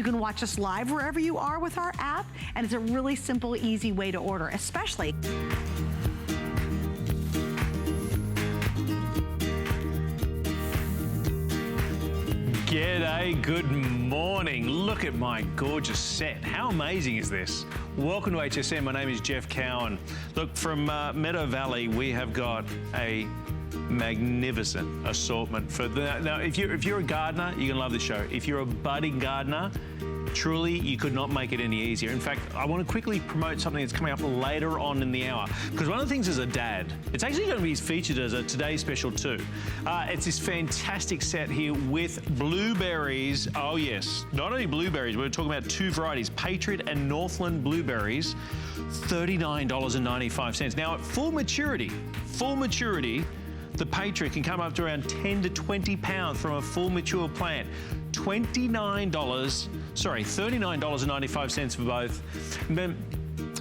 You can watch us live wherever you are with our app, and it's a really simple, easy way to order, especially. G'day, good morning. Look at my gorgeous set. How amazing is this? Welcome to HSN. My name is Jeff Cowan. Look, from Meadow Valley, we have got a magnificent assortment for the. Now, if you're a gardener, you're gonna love this show. If you're a budding gardener, truly, you could not make it any easier. In fact, I want to quickly promote something that's coming up later on in the hour. Because one of the things as a dad, it's actually going to be featured as a Today Special too. It's this fantastic set here with blueberries. Oh yes, not only blueberries, we're talking about two varieties, Patriot and Northland blueberries, $39.95. Now at full maturity, the Patriot can come up to around 10 to 20 pounds from a full mature plant. $39.95 for both. And then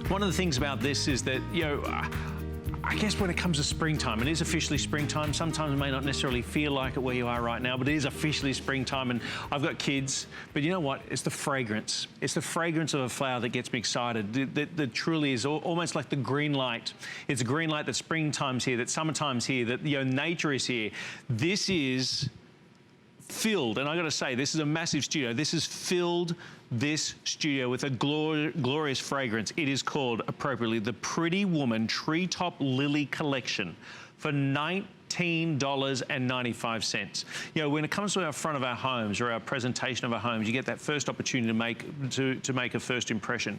one of the things about this is that, you know, I guess when it comes to springtime, it is officially springtime. Sometimes it may not necessarily feel like it where you are right now, but it is officially springtime, and I've got kids. But you know what? It's the fragrance. It's the fragrance of a flower that gets me excited. That truly is almost like the green light. It's a green light that springtime's here, that summertime's here, that, you know, nature is here. This is filled, and I gotta say, this is a massive studio. This has filled this studio with a glorious fragrance. It is called, appropriately, the Pretty Woman Treetop Lily Collection for $19.95. You know, when it comes to our front of our homes or our presentation of our homes, you get that first opportunity to make a first impression.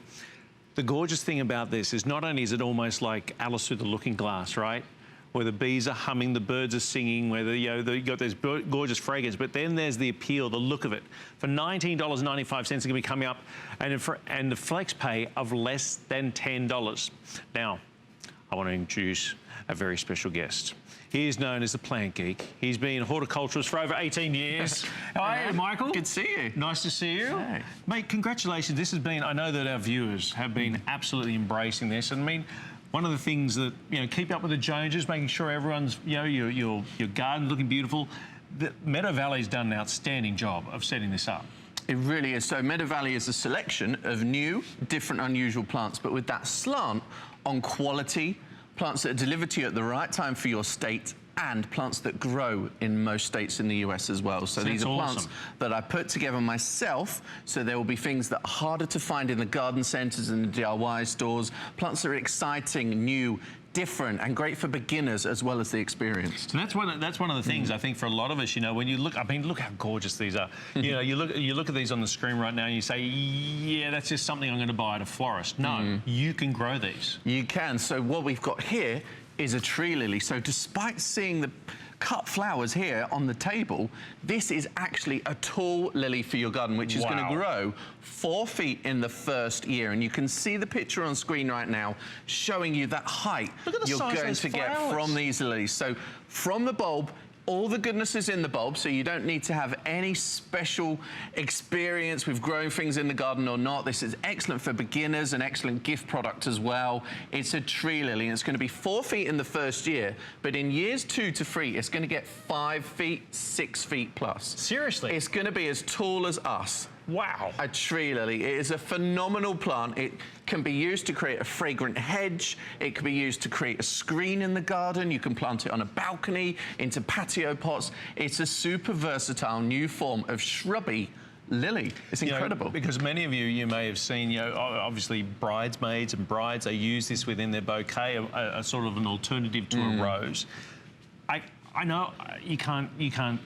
The gorgeous thing about this is not only is it almost like Alice Through the Looking Glass, right? Where the bees are humming, the birds are singing, where you got this gorgeous fragrance, but then there's the appeal, the look of it. For $19.95, it's gonna be coming up, and the flex pay of less than $10. Now, I wanna introduce a very special guest. He is known as the Plant Geek. He's been a horticulturist for over 18 years. How are you, Michael? Good to see you. Nice to see you. Hey. Mate, congratulations. This has been, I know that our viewers have been absolutely embracing this, and I mean, one of the things that, you know, keep up with the Joneses, making sure everyone's, you know, your garden looking beautiful. Meadow Valley's done an outstanding job of setting this up. It really is. So Meadow Valley is a selection of new, different, unusual plants, but with that slant on quality, plants that are delivered to you at the right time for your state, and plants that grow in most states in the US as well. So these are plants that I put together myself, so there will be things that are harder to find in the garden centers and the DIY stores. Plants that are exciting, new, different, and great for beginners as well as the experienced. And that's one of the things I think for a lot of us, you know, when you look, I mean, look how gorgeous these are. You know, you look at these on the screen right now and you say, yeah, that's just something I'm gonna buy at a florist. No, you can grow these. You can. So what we've got here is a tree lily. So despite seeing the cut flowers here on the table, this is actually a tall lily for your garden, which is going to grow 4 feet in the first year. And you can see the picture on screen right now showing you that height you're going to get from these lilies. So from the bulb, all the goodness is in the bulb, so you don't need to have any special experience with growing things in the garden or not. This is excellent for beginners, an excellent gift product as well. It's a tree lily, and it's going to be 4 feet in the first year, but in years 2 to 3, it's going to get 5 feet, 6 feet plus. Seriously? It's going to be as tall as us. Wow. A tree lily. It is a phenomenal plant. It can be used to create a fragrant hedge. It can be used to create a screen in the garden. You can plant it on a balcony, into patio pots. It's a super versatile new form of shrubby lily. It's incredible. You know, because many of you may have seen, you know, obviously bridesmaids and brides, they use this within their bouquet, a sort of an alternative to a rose. I know you can't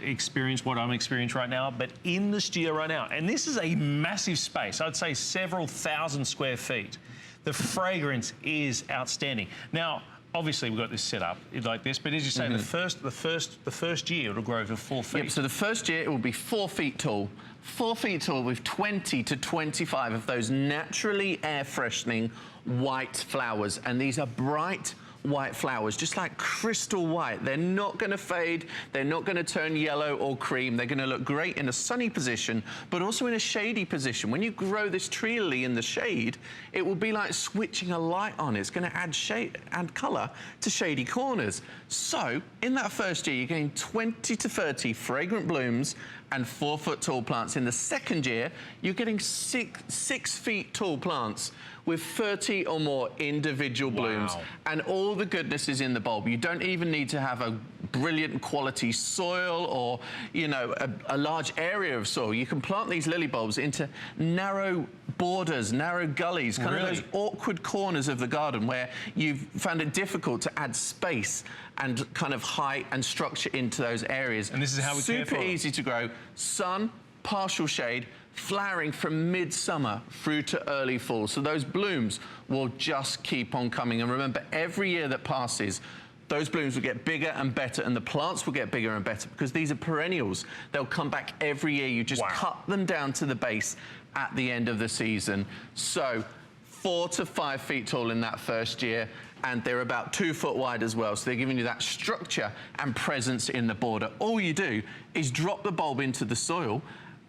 experience what I'm experiencing right now, but in the studio right now, and this is a massive space, I'd say several thousand square feet, the fragrance is outstanding. Now, obviously we've got this set up like this, but as you say, the first year it'll grow to 4 feet. Yep, so the first year it will be 4 feet tall. 4 feet tall with 20 to 25 of those naturally air freshening white flowers, and these are bright white flowers, just like crystal white. They're not going to fade. They're not going to turn yellow or cream. They're going to look great in a sunny position, but also in a shady position. When you grow this tree lily in the shade, it will be like switching a light on. It's going to add shade and color to shady corners. So in that first year, you're getting 20 to 30 fragrant blooms and 4 foot tall plants. In the second year, you're getting 6 feet tall plants with 30 or more individual blooms. Wow. And all the goodness is in the bulb. You don't even need to have a brilliant quality soil or, you know, a large area of soil. You can plant these lily bulbs into narrow borders, narrow gullies, kind of those awkward corners of the garden where you've found it difficult to add space and kind of height and structure into those areas. And this is how we care for Super them. easy to grow. Sun, partial shade, flowering from midsummer through to early fall. So those blooms will just keep on coming. And remember, every year that passes, those blooms will get bigger and better, and the plants will get bigger and better because these are perennials. They'll come back every year. You just cut them down to the base at the end of the season. So 4 to 5 feet tall in that first year, and they're about 2 foot wide as well. So they're giving you that structure and presence in the border. All you do is drop the bulb into the soil,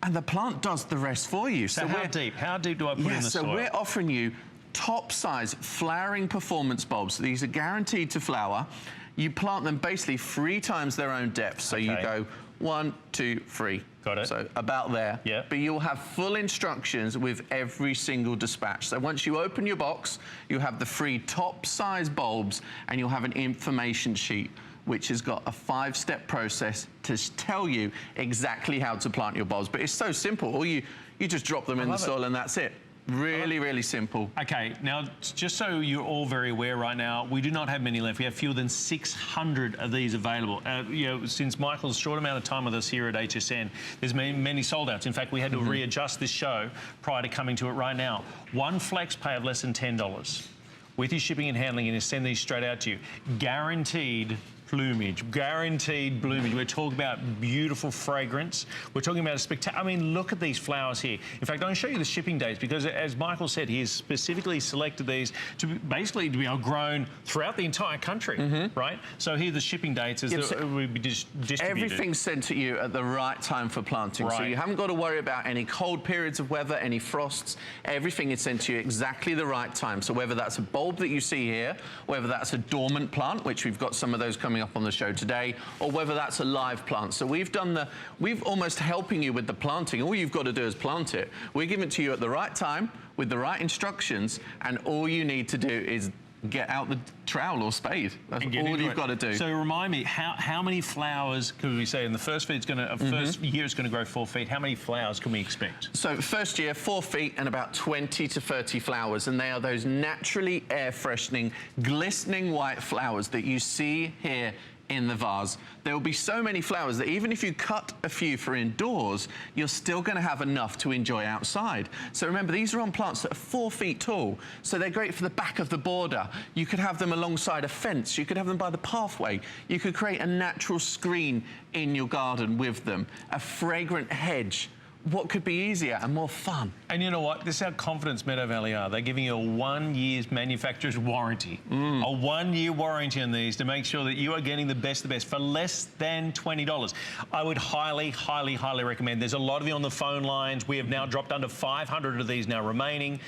and the plant does the rest for you. So how deep? How deep do I put in the soil? So we're offering you top size flowering performance bulbs. So these are guaranteed to flower. You plant them basically 3 times their own depth. So you go 1, 2, 3. Got it. So about there. Yeah. But you'll have full instructions with every single dispatch. So once you open your box, you have the 3 top size bulbs, and you'll have an information sheet which has got a 5-step process to tell you exactly how to plant your bulbs. But it's so simple. All you just drop them in the soil and that's it. Really, really simple. Okay, now, just so you're all very aware right now, we do not have many left. We have fewer than 600 of these available. You know, since Michael's short amount of time with us here at HSN, there's many sold outs. In fact, we had to readjust this show prior to coming to it right now. One flex pay of less than $10 with your shipping and handling, and to send these straight out to you. Guaranteed plumage, guaranteed bloomage. We're talking about beautiful fragrance. We're talking about a spectacular, I mean, look at these flowers here. In fact, I'm going to show you the shipping dates because, as Michael said, he has specifically selected these to basically to be grown throughout the entire country, right? So here are the shipping dates as will be distributed. Everything's sent to you at the right time for planting. So you haven't got to worry about any cold periods of weather, any frosts. Everything is sent to you exactly the right time. So whether that's a bulb that you see here, whether that's a dormant plant, which we've got some of those coming up on the show today, or whether that's a live plant. So we've almost helping you with the planting. All you've got to do is plant it. We give it to you at the right time with the right instructions, and all you need to do is get out the trowel or spade. That's all you've got to do. So remind me, how many flowers could we say in the first feet? It's going to first year it's going to grow 4 feet. How many flowers can we expect? So first year, 4 feet and about 20 to 30 flowers, and they are those naturally air freshening, glistening white flowers that you see here in the vase. There will be so many flowers that even if you cut a few for indoors, you're still going to have enough to enjoy outside. So remember, these are on plants that are 4 feet tall, so they're great for the back of the border. You could have them alongside a fence. You could have them by the pathway. You could create a natural screen in your garden with them, a fragrant hedge. What could be easier and more fun? And you know what? This is how Confidence Meadow Valley are. They're giving you a 1 year's manufacturer's warranty. A 1 year warranty on these to make sure that you are getting the best for less than $20. I would highly, highly, highly recommend. There's a lot of you on the phone lines. We have now dropped under 500 of these now remaining.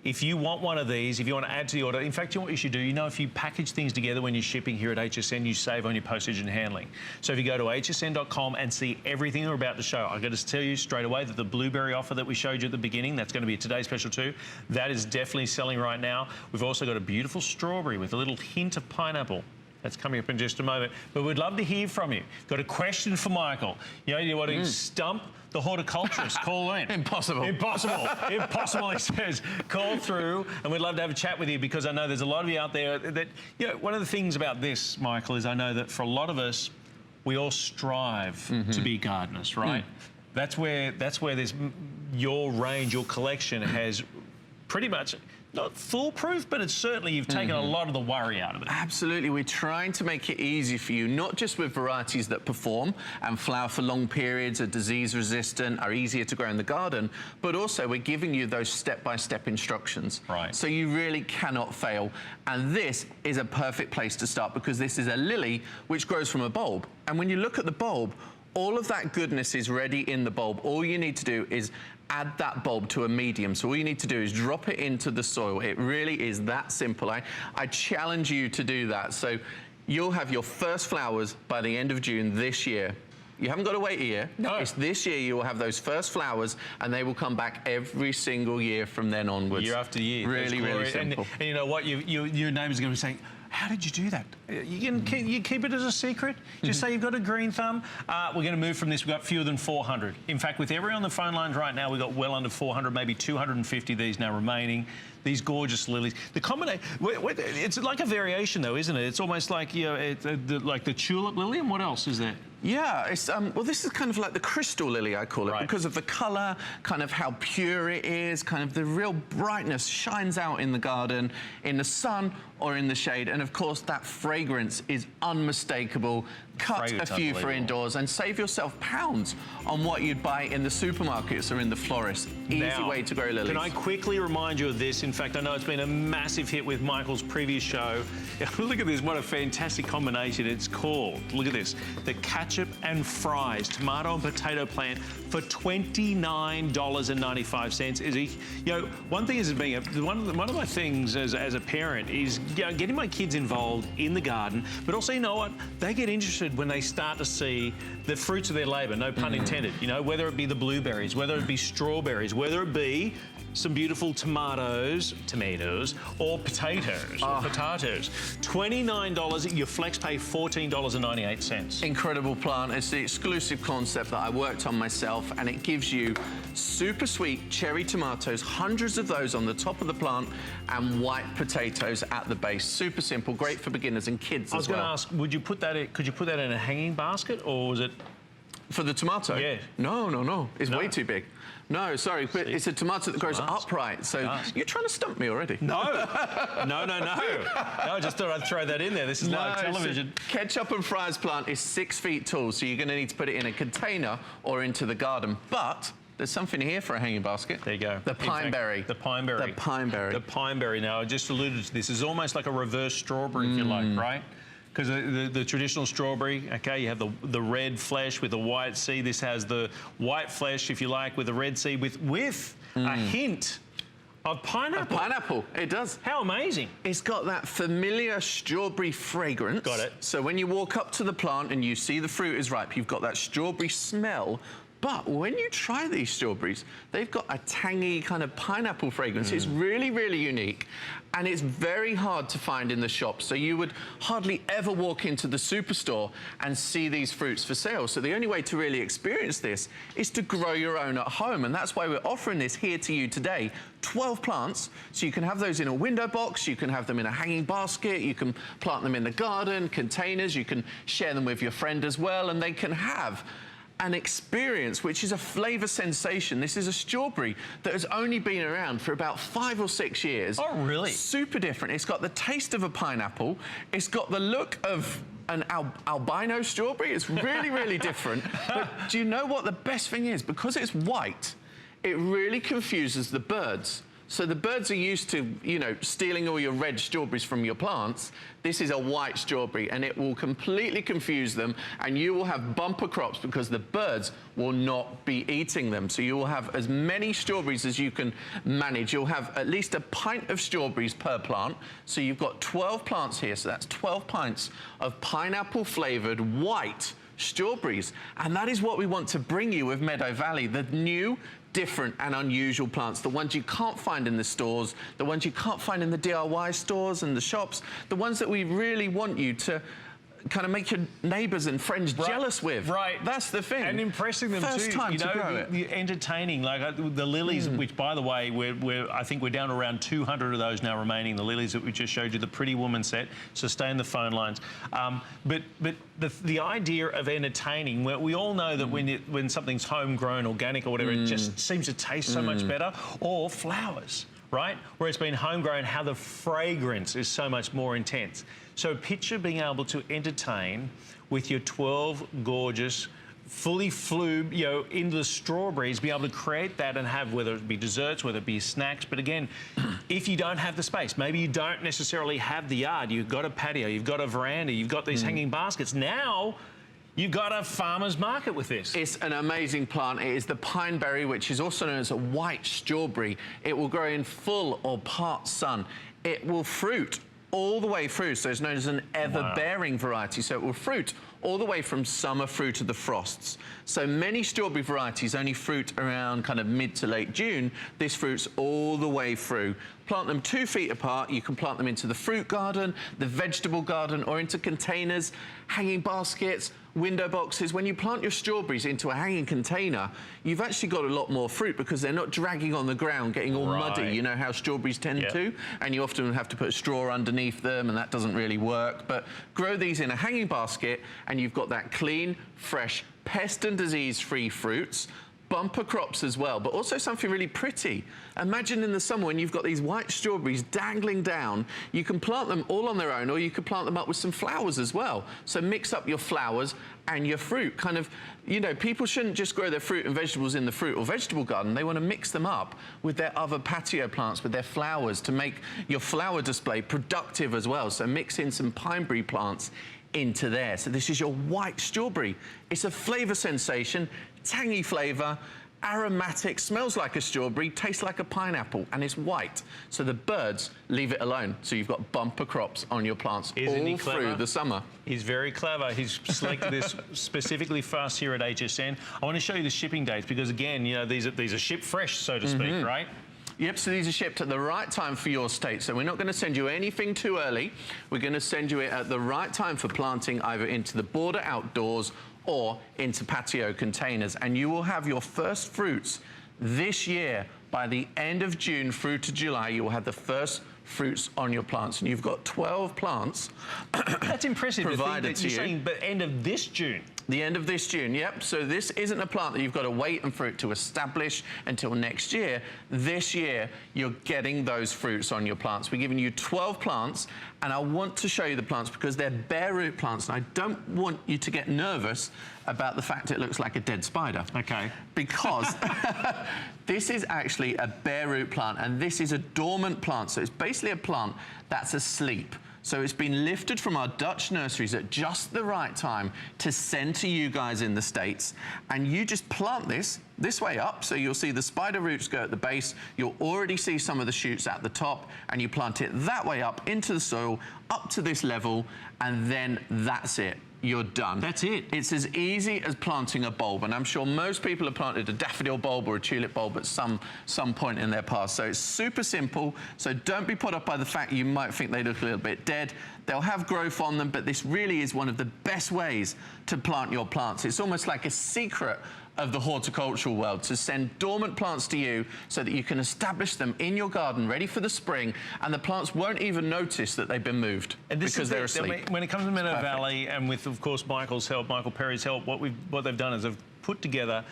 If you want one of these, if you want to add to the order, in fact, you know what you should do? You know, if you package things together when you're shipping here at HSN, you save on your postage and handling. So if you go to hsn.com and see everything we're about to show, I've got to tell you straight away that the blueberry offer that we showed you at the beginning, that's going to be a today's special too. That is definitely selling right now. We've also got a beautiful strawberry with a little hint of pineapple. That's coming up in just a moment. But we'd love to hear from you. Got a question for Michael. You know, you want to stump the horticulturist, call in. Impossible. Impossible. Impossible, he says. Call through, and we'd love to have a chat with you because I know there's a lot of you out there that, you know, one of the things about this, Michael, is I know that for a lot of us, we all strive to be gardeners, right? That's where this, your range, your collection has pretty much, not foolproof, but it's certainly, you've taken a lot of the worry out of it. Absolutely. We're trying to make it easy for you, not just with varieties that perform and flower for long periods, are disease resistant, are easier to grow in the garden, but also we're giving you those step-by-step instructions. Right. So you really cannot fail. And this is a perfect place to start because this is a lily which grows from a bulb. And when you look at the bulb, all of that goodness is ready in the bulb. All you need to do is add that bulb to a medium. So all you need to do is drop it into the soil. It really is that simple. I challenge you to do that. So you'll have your first flowers by the end of June this year. You haven't got to wait a year. No. It's this year you will have those first flowers, and they will come back every single year from then onwards. Year after year. Really, really simple. And you know what? Your neighbours are going to be saying, how did you do that? You keep it as a secret? Just say you've got a green thumb. We're going to move from this. We've got fewer than 400. In fact, with everyone on the phone lines right now, we've got well under 400, maybe 250 of these now remaining. These gorgeous lilies. The combination, it's like a variation though, isn't it? It's almost like, you know, like the tulip lily, and what else is there? Yeah, it's well, this is kind of like the crystal lily, I call it, because of the colour, kind of how pure it is, kind of the real brightness shines out in the garden, in the sun or in the shade, and of course that fragrance is unmistakable. Cut a few for indoors and save yourself pounds on what you'd buy in the supermarkets or in the florist. Easy way to grow lilies. Can I quickly remind you of this? In fact, I know it's been a massive hit with Michael's previous show. Look at this, what a fantastic combination it's called. Look at this, the ketchup and fries tomato and potato plant for $29.95. Is you know, one thing is being one of my things as a parent is, you know, getting my kids involved in the garden, but also, you know what, they get interested when they start to see the fruits of their labour, no pun intended, you know, whether it be the blueberries, whether it be strawberries, whether it be some beautiful tomatoes, or potatoes, $29, your flex pay $14.98. Incredible plant. It's the exclusive concept that I worked on myself, and it gives you super sweet cherry tomatoes, hundreds of those on the top of the plant, and white potatoes at the base. Super simple, great for beginners and kids as well. I was going to ask, could you put that in a hanging basket, or was it? For the tomato? Yeah. No. It's way too big. No, sorry, but it's a tomato that grows upright. So you're trying to stump me already. No. No, I just thought I'd throw that in there. This is live television. So ketchup and fries plant is 6 feet tall, so you're going to need to put it in a container or into the garden. But there's something here for a hanging basket. There you go. The pineberry. The pineberry. The pineberry. The pineberry. Now, I just alluded to this. It's almost like a reverse strawberry, if you like, right? Because the traditional strawberry, okay, you have the red flesh with the white seed. This has the white flesh, if you like, with the red seed, with a hint of pineapple. Pineapple, it does. How amazing. It's got that familiar strawberry fragrance. Got it. So when you walk up to the plant and you see the fruit is ripe, you've got that strawberry smell. But when you try these strawberries, they've got a tangy kind of pineapple fragrance. It's really, really unique. And it's very hard to find in the shop. So you would hardly ever walk into the superstore and see these fruits for sale. So the only way to really experience this is to grow your own at home. And that's why we're offering this here to you today. 12 plants, so you can have those in a window box, you can have them in a hanging basket, you can plant them in the garden, containers, you can share them with your friend as well, and they can have an experience which is a flavour sensation. This is a strawberry that has only been around for about 5 or 6 years. Oh, really? Super different. It's got the taste of a pineapple. It's got the look of an albino strawberry. It's really, really different. But do you know what the best thing is? Because it's white, it really confuses the birds. So the birds are used to, you know, stealing all your red strawberries from your plants. This is a white strawberry, and it will completely confuse them, and you will have bumper crops because the birds will not be eating them. So you will have as many strawberries as you can manage. You'll have at least a pint of strawberries per plant. So you've got 12 plants here, so that's 12 pints of pineapple-flavoured white strawberries. And that is what we want to bring you with Meadow Valley, the new, different and unusual plants, the ones you can't find in the stores, the ones you can't find in the DIY stores and the shops, the ones that we really want you to kind of make your neighbours and friends jealous with. Right. That's the thing. And impressing them First too. time you to know, grow it. the entertaining, like the lilies, which by the way, I think we're down to around 200 of those now remaining. The lilies that we just showed you, the Pretty Woman set. So stay in the phone lines. But the idea of entertaining, we all know that when something's homegrown, organic or whatever, it just seems to taste so much better. Or flowers, right? Where it's been homegrown, how the fragrance is so much more intense. So picture being able to entertain with your 12 gorgeous, fully flue, you know, into the strawberries, be able to create that and have, whether it be desserts, whether it be snacks. But again, if you don't have the space, maybe you don't necessarily have the yard, you've got a patio, you've got a veranda, you've got these hanging baskets. Now, you've got a farmer's market with this. It's an amazing plant. It is the pineberry, which is also known as a white strawberry. It will grow in full or part sun. It will fruit all the way through, so it's known as an ever-bearing variety. So it will fruit all the way from summer through to the frosts. So many strawberry varieties only fruit around kind of mid to late June. This fruits all the way through. Plant them 2 feet apart. You can plant them into the fruit garden, the vegetable garden, or into containers, hanging baskets, window boxes. When you plant your strawberries into a hanging container, you've actually got a lot more fruit because they're not dragging on the ground, getting all muddy. You know how strawberries tend to? And you often have to put straw underneath them, and that doesn't really work. But grow these in a hanging basket, and you've got that clean, fresh, pest and disease-free fruits. Bumper crops as well, but also something really pretty. Imagine in the summer when you've got these white strawberries dangling down, you can plant them all on their own, or you could plant them up with some flowers as well. So mix up your flowers and your fruit. Kind of, you know, people shouldn't just grow their fruit and vegetables in the fruit or vegetable garden. They want to mix them up with their other patio plants, with their flowers, to make your flower display productive as well. So mix in some pineberry plants into there. So this is your white strawberry. It's a flavor sensation, tangy flavor, aromatic, smells like a strawberry, tastes like a pineapple, and it's white. So the birds leave it alone. So you've got bumper crops on your plants all through the summer. He's very clever. He's selected this specifically for us here at HSN. I want to show you the shipping dates because, again, you know, these are shipped fresh, so to speak, right? Yep, so these are shipped at the right time for your state. So we're not going to send you anything too early. We're going to send you it at the right time for planting, either into the border outdoors or into patio containers. And you will have your first fruits this year. By the end of June through to July, you will have the first fruits on your plants. And you've got 12 plants. That's impressive. Provided to you. You're saying, but end of this June. The end of this June, yep. So this isn't a plant that you've got to wait and for it to establish until next year. This year, you're getting those fruits on your plants. We're giving you 12 plants, and I want to show you the plants because they're bare root plants, and I don't want you to get nervous about the fact it looks like a dead spider. Okay. Because this is actually a bare root plant, and this is a dormant plant. So it's basically a plant that's asleep. So it's been lifted from our Dutch nurseries at just the right time to send to you guys in the States. And you just plant this way up. So you'll see the spider roots go at the base. You'll already see some of the shoots at the top. And you plant it that way up into the soil, up to this level. And then that's it. You're done. That's it. It's as easy as planting a bulb, and I'm sure most people have planted a daffodil bulb or a tulip bulb at some point in their past. So it's super simple. So don't be put off by the fact you might think they look a little bit dead. They'll have growth on them, but this really is one of the best ways to plant your plants. It's almost like a secret of the horticultural world, to send dormant plants to you so that you can establish them in your garden ready for the spring, and the plants won't even notice that they've been moved because they're asleep. When it comes to Meadow Valley, and with, of course, Michael's help, Michael Perry's help, what they've done is they've put together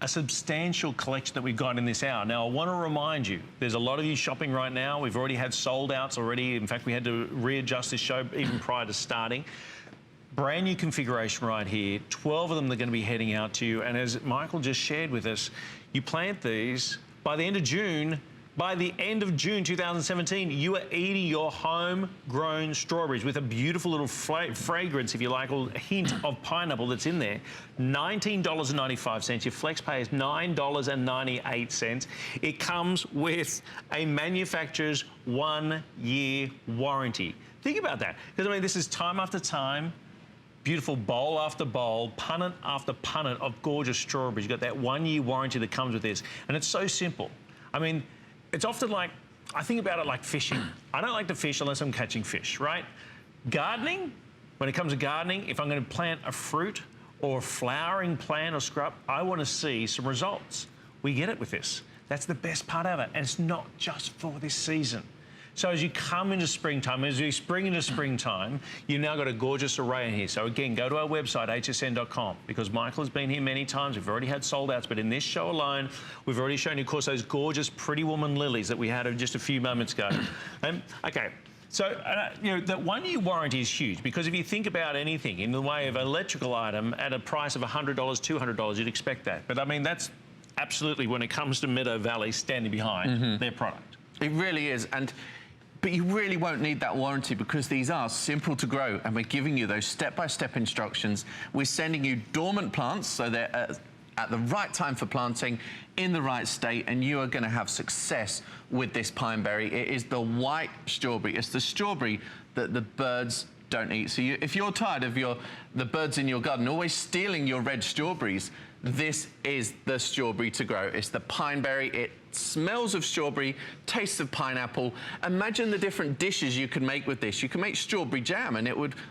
a substantial collection that we've got in this hour. Now, I want to remind you, there's a lot of you shopping right now. We've already had sold outs already. In fact, we had to readjust this show even prior to starting. Brand new configuration right here, 12 of them that are going to be heading out to you. And as Michael just shared with us, you plant these by the end of June. By the end of June 2017, you are eating your homegrown strawberries with a beautiful little fragrance, if you like, or a hint of pineapple that's in there. $19.95. Your flex pay is $9.98. It comes with a manufacturer's 1-year warranty. Think about that, because I mean, this is time after time. Beautiful bowl after bowl, punnet after punnet of gorgeous strawberries. You've got that 1-year warranty that comes with this. And it's so simple. I mean, it's often like, I think about it like fishing. I don't like to fish unless I'm catching fish, right? Gardening, when it comes to gardening, if I'm going to plant a fruit or a flowering plant or scrub, I want to see some results. We get it with this. That's the best part of it. And it's not just for this season. So as you come into springtime, as we spring into springtime, you've now got a gorgeous array in here. So again, go to our website, hsn.com, because Michael has been here many times. We've already had sold outs, but in this show alone, we've already shown you, of course, those gorgeous Pretty Woman lilies that we had just a few moments ago. Okay. So, you know, that 1-year warranty is huge, because if you think about anything in the way of an electrical item at a price of $100, $200, you'd expect that. But I mean, that's absolutely, when it comes to Meadow Valley, standing behind their product. It really is. But you really won't need that warranty because these are simple to grow, and we're giving you those step-by-step instructions. We're sending you dormant plants, so they're at the right time for planting, in the right state, and you are going to have success with this pine berry. It is the white strawberry. It's the strawberry that the birds don't eat. So if you're tired of the birds in your garden always stealing your red strawberries, this is the strawberry to grow. It's the pine berry. It smells of strawberry, tastes of pineapple. Imagine the different dishes you could make with this. You can make strawberry jam, and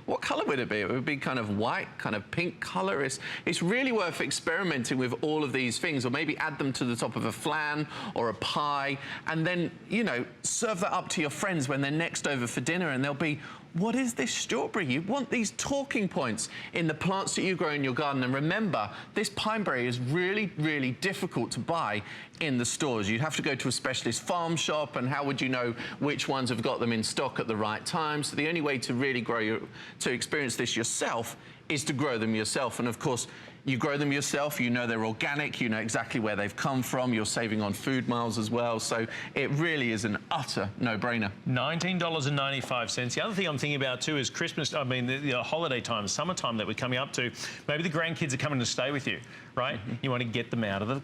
what color would it be? It would be kind of white, kind of pink color. It's really worth experimenting with all of these things, or maybe add them to the top of a flan or a pie, and then, you know, serve that up to your friends when they're next over for dinner, and they'll be, what is this strawberry? You want these talking points in the plants that you grow in your garden. And remember, this pine berry is really, really difficult to buy in the stores. You'd have to go to a specialist farm shop, and how would you know which ones have got them in stock at the right time? So the only way to really to experience this yourself is to grow them yourself. And of course, you grow them yourself, you know they're organic, you know exactly where they've come from, you're saving on food miles as well, so it really is an utter no-brainer. $19.95. The other thing I'm thinking about too is Christmas, I mean the holiday time, summertime that we're coming up to. Maybe the grandkids are coming to stay with you, right? Mm-hmm. You want to get them out of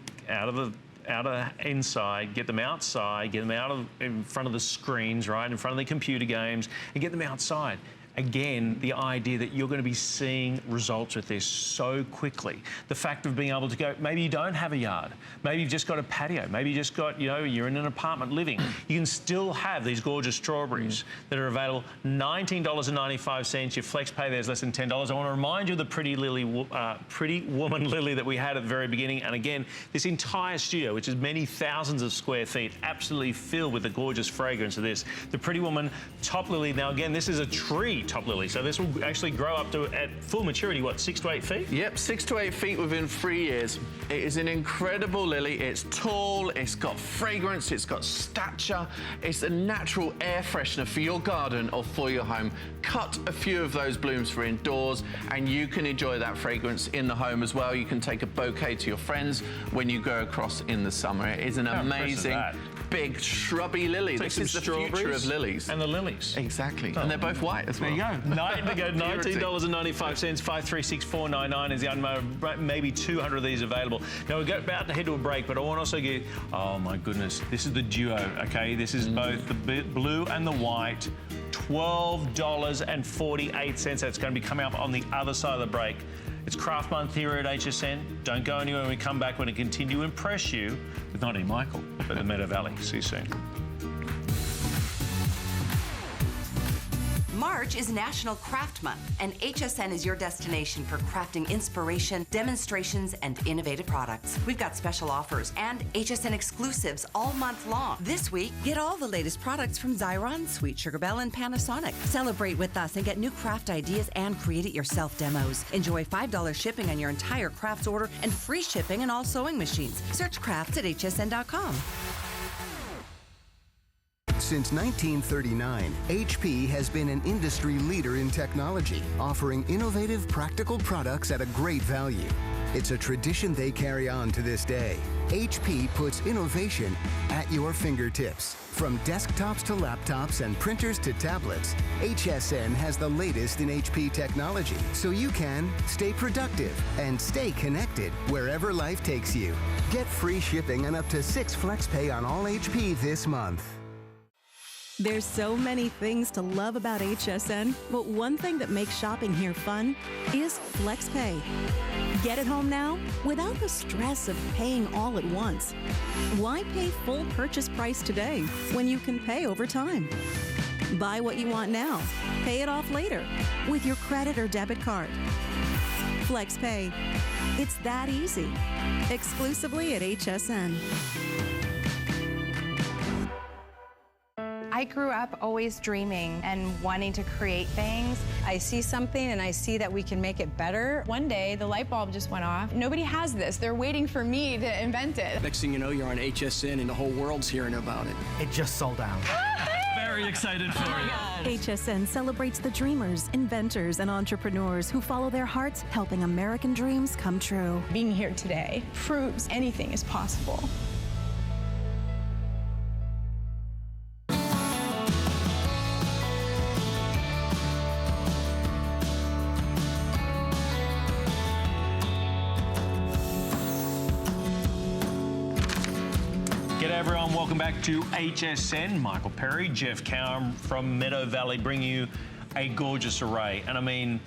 inside, get them outside, get them in front of the screens, right, in front of the computer games, and get them outside. Again, the idea that you're going to be seeing results with this so quickly. The fact of being able to go, maybe you don't have a yard, maybe you've just got a patio, maybe you just got, you know, you're in an apartment living. You can still have these gorgeous strawberries that are available. $19.95. Your flex pay there's less than $10. I want to remind you of the Pretty Woman lily that we had at the very beginning. And again, this entire studio, which is many thousands of square feet, absolutely filled with the gorgeous fragrance of this. The Pretty Woman top lily. Now again, this is a tree top lily, so this will actually grow up to, at full maturity, what, 6 to 8 feet? Yep, 6 to 8 feet within 3 years. It is an incredible lily. It's tall, it's got fragrance, it's got stature. It's a natural air freshener for your garden or for your home. Cut a few of those blooms for indoors, and you can enjoy that fragrance in the home as well. You can take a bouquet to your friends when you go across in the summer. It is an amazing, big, shrubby lily. This is the future of lilies. And the lilies. Exactly. Oh. And they're both white as well. There you go. $19.95, 536-499 is the unmown. Maybe 200 of these available. Now, we're about to head to a break, but I want to also get, oh my goodness, this is the duo, okay? This is both the blue and the white. $12.48. That's going to be coming up on the other side of the break. It's Craft Month here at HSN. Don't go anywhere when we come back. We're going to continue to impress you with not only Michael, but the Meadow Valley. See you soon. March is National Craft Month, and HSN is your destination for crafting inspiration, demonstrations, and innovative products. We've got special offers and HSN exclusives all month long. This week, get all the latest products from Xyron, Sweet Sugar Bell, and Panasonic. Celebrate with us and get new craft ideas and create it yourself demos. Enjoy $5 shipping on your entire crafts order and free shipping on all sewing machines. Search crafts at hsn.com. Since 1939, HP has been an industry leader in technology, offering innovative, practical products at a great value. It's a tradition they carry on to this day. HP puts innovation at your fingertips. From desktops to laptops and printers to tablets, HSN has the latest in HP technology, so you can stay productive and stay connected wherever life takes you. Get free shipping and up to 6 FlexPay on all HP this month. There's so many things to love about HSN, but one thing that makes shopping here fun is FlexPay. Get it home now without the stress of paying all at once. Why pay full purchase price today when you can pay over time? Buy what you want now, pay it off later with your credit or debit card. FlexPay. It's that easy. Exclusively at HSN. I grew up always dreaming and wanting to create things. I see something and I see that we can make it better. One day, the light bulb just went off. Nobody has this. They're waiting for me to invent it. Next thing you know, you're on HSN and the whole world's hearing about it. It just sold out. Very excited for you. HSN celebrates the dreamers, inventors, and entrepreneurs who follow their hearts, helping American dreams come true. Being here today proves anything is possible. Welcome back to HSN. Michael Perry, Jeff Cowan from Meadow Valley, bringing you a gorgeous array. And I mean,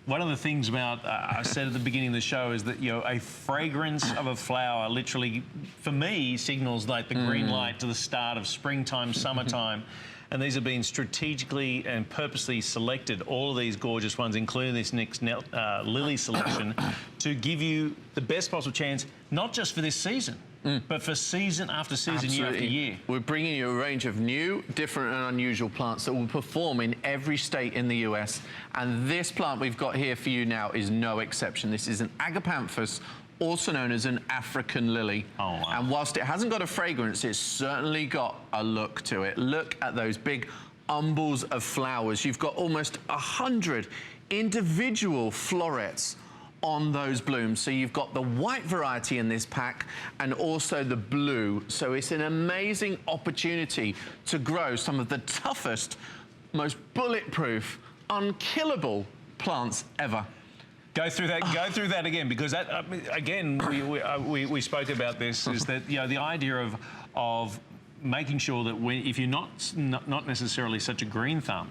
one of the things about, I said at the beginning of the show, is that, you know, a fragrance of a flower literally, for me, signals like the green light to the start of springtime, summertime. And these have been strategically and purposely selected, all of these gorgeous ones, including this next lily selection, to give you the best possible chance, not just for this season, but for season after season, year after year. We're bringing you a range of new, different and unusual plants that will perform in every state in the US. And this plant we've got here for you now is no exception. This is an Agapanthus, also known as an African lily. Oh, wow. And whilst it hasn't got a fragrance, it's certainly got a look to it. Look at those big umbels of flowers. You've got almost 100 individual florets on those blooms. So you've got the white variety in this pack and also the blue. So it's an amazing opportunity to grow some of the toughest, most bulletproof, unkillable plants ever. Go through that again, because that, again, we spoke about this, is that, you know, the idea of making sure that if you're not necessarily such a green thumb,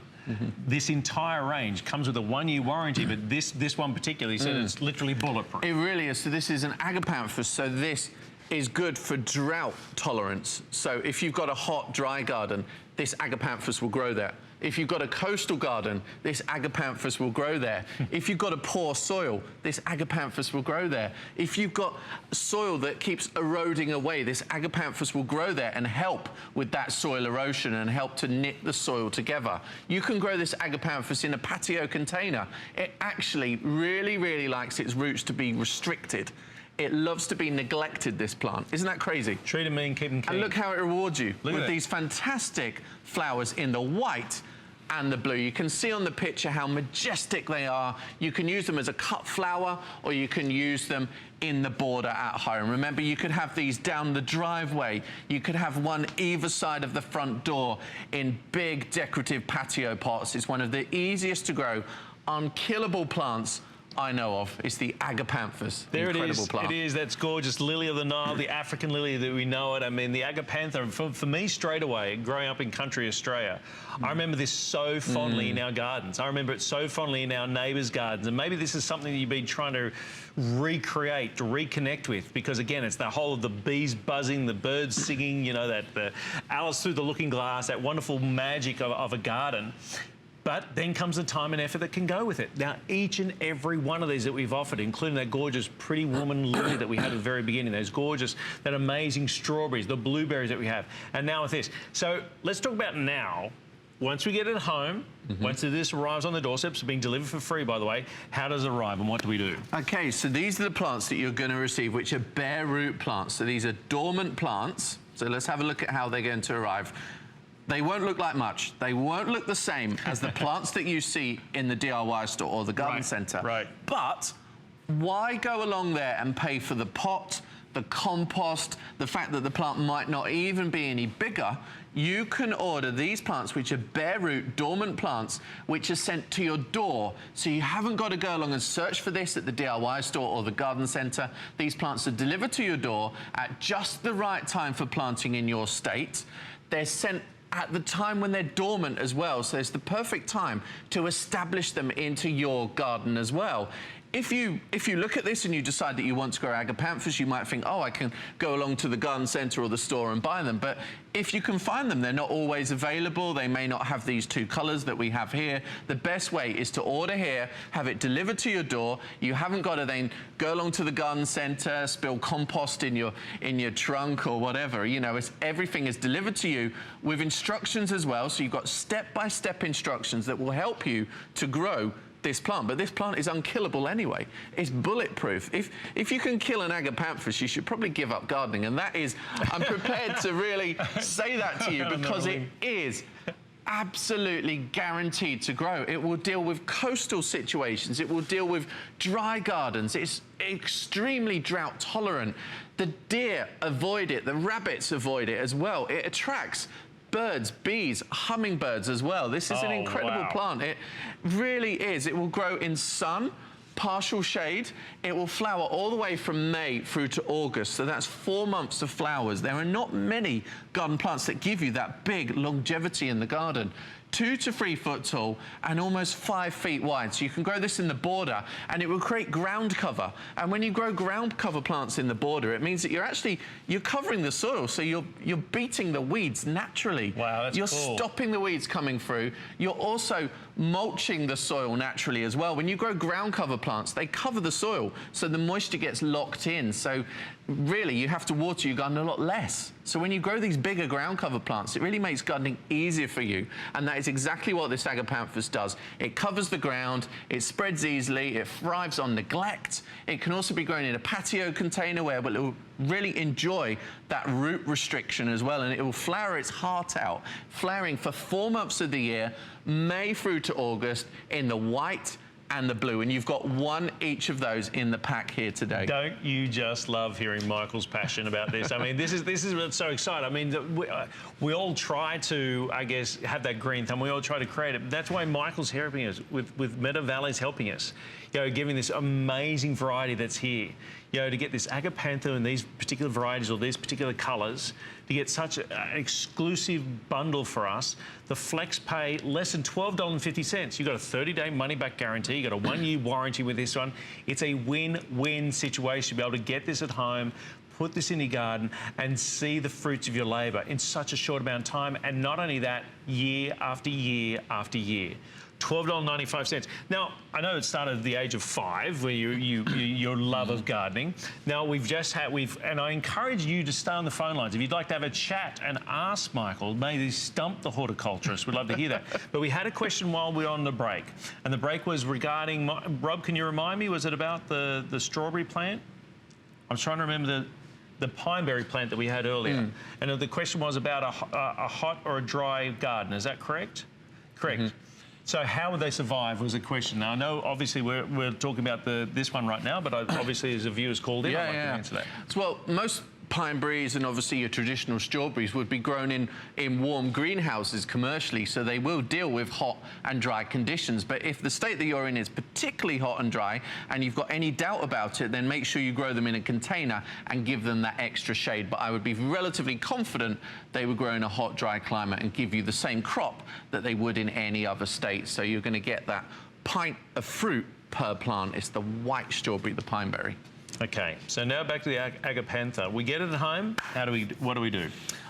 this entire range comes with a 1-year warranty, but this one particularly said it's literally bulletproof. It really is. So this is an Agapanthus, so this is good for drought tolerance. So if you've got a hot, dry garden, this Agapanthus will grow there. If you've got a coastal garden, this Agapanthus will grow there. If you've got a poor soil, this Agapanthus will grow there. If you've got soil that keeps eroding away, this Agapanthus will grow there and help with that soil erosion and help to knit the soil together. You can grow this Agapanthus in a patio container. It actually really, really likes its roots to be restricted. It loves to be neglected, this plant. Isn't that crazy? Treat them mean, keep them clean. And look how it rewards you with at these fantastic flowers in the white and the blue. You can see on the picture how majestic they are. You can use them as a cut flower, or you can use them in the border at home. Remember, you could have these down the driveway. You could have one either side of the front door in big decorative patio pots. It's one of the easiest to grow, unkillable plants I know of. It's the Agapanthus. There it Incredible is. plant. It is. That's gorgeous. Lily of the Nile, the African lily that we know it. I mean, the Agapantha, for me straight away, growing up in country Australia, I remember this so fondly in our gardens. I remember it so fondly in our neighbours' gardens. And maybe this is something you've been trying to recreate, to reconnect with, because again, it's the whole of the bees buzzing, the birds singing, you know, that the Alice through the looking glass, that wonderful magic of a garden. But then comes the time and effort that can go with it. Now, each and every one of these that we've offered, including that gorgeous Pretty Woman lily that we had at the very beginning, those gorgeous, that amazing strawberries, the blueberries that we have, and now with this. So let's talk about now. Once we get it home, once this arrives on the doorstep, it's being delivered for free, by the way, how does it arrive and what do we do? Okay, so these are the plants that you're going to receive, which are bare root plants. So these are dormant plants. So let's have a look at how they're going to arrive. They won't look like much. They won't look the same as the plants that you see in the DIY store or the garden centre. Right. But why go along there and pay for the pot, the compost, the fact that the plant might not even be any bigger? You can order these plants, which are bare root, dormant plants, which are sent to your door. So you haven't got to go along and search for this at the DIY store or the garden centre. These plants are delivered to your door at just the right time for planting in your state. They're sent at the time when they're dormant as well, so it's the perfect time to establish them into your garden as well. If you look at this and you decide that you want to grow Agapanthus, you might think, oh, I can go along to the garden centre or the store and buy them. But if you can find them, they're not always available. They may not have these two colours that we have here. The best way is to order here, have it delivered to your door. You haven't got to then go along to the garden centre, spill compost in your trunk or whatever. You know, everything is delivered to you with instructions as well. So you've got step-by-step instructions that will help you to grow this plant, but this plant is unkillable anyway. It's bulletproof. If you can kill an Agapanthus, you should probably give up gardening, and that is, I'm prepared to really say that to you because it is absolutely guaranteed to grow. It will deal with coastal situations. It will deal with dry gardens. It's extremely drought tolerant. The deer avoid it. The rabbits avoid it as well. It attracts birds, bees, hummingbirds as well. This is an incredible plant. It really is. It will grow in sun, partial shade. It will flower all the way from May through to August, so that's 4 months of flowers. There are not many garden plants that give you that big longevity in the garden. 2 to 3 foot tall and almost 5 feet wide. So you can grow this in the border and it will create ground cover. And when you grow ground cover plants in the border, it means that you're covering the soil. So you're beating the weeds naturally. Wow, that's You're cool. stopping the weeds coming through. You're also mulching the soil naturally as well. When you grow ground cover plants, they cover the soil so the moisture gets locked in. So really you have to water your garden a lot less. So when you grow these bigger ground cover plants, it really makes gardening easier for you. And that is exactly what this Agapanthus does. It covers the ground, it spreads easily, it thrives on neglect. It can also be grown in a patio container where it will really enjoy that root restriction as well, and it will flower its heart out, flowering for 4 months of the year, May through to August, in the white and the blue, and you've got 1 each of those in the pack here today. Don't you just love hearing Michael's passion about this? I mean, this is what's so exciting. I mean, we all try to, I guess, have that green thumb. We all try to create it. That's why Michael's helping us with Meadow Valley's helping us, giving this amazing variety that's here. To get this Agapantha and these particular varieties or these particular colours, to get such an exclusive bundle for us, the FlexPay, less than $12.50. You've got a 30-day money-back guarantee. You've got a 1-year warranty with this one. It's a win-win situation to be able to get this at home, put this in your garden and see the fruits of your labour in such a short amount of time. And not only that, year after year after year. $12.95. Now, I know it started at the age of 5, where your love of gardening. Now, and I encourage you to stay on the phone lines. If you'd like to have a chat and ask Michael, maybe stump the horticulturist, we'd love to hear that. But we had a question while we were on the break, and the break was regarding, Rob, can you remind me, was it about the strawberry plant? I'm trying to remember the pineberry plant that we had earlier. And the question was about a hot or a dry garden, is that correct? Correct. So how would they survive was the question. Now, I know, obviously, we're talking about this one right now, but obviously, as a viewer's called in, I'd like to answer that. Well, most pineberries and obviously your traditional strawberries would be grown in warm greenhouses commercially, so they will deal with hot and dry conditions. But if the state that you're in is particularly hot and dry and you've got any doubt about it, then make sure you grow them in a container and give them that extra shade. But I would be relatively confident they would grow in a hot, dry climate and give you the same crop that they would in any other state. So you're going to get that pint of fruit per plant. It's the white strawberry, the pineberry. Okay, so now back to the Agapantha. We get it at home. What do we do?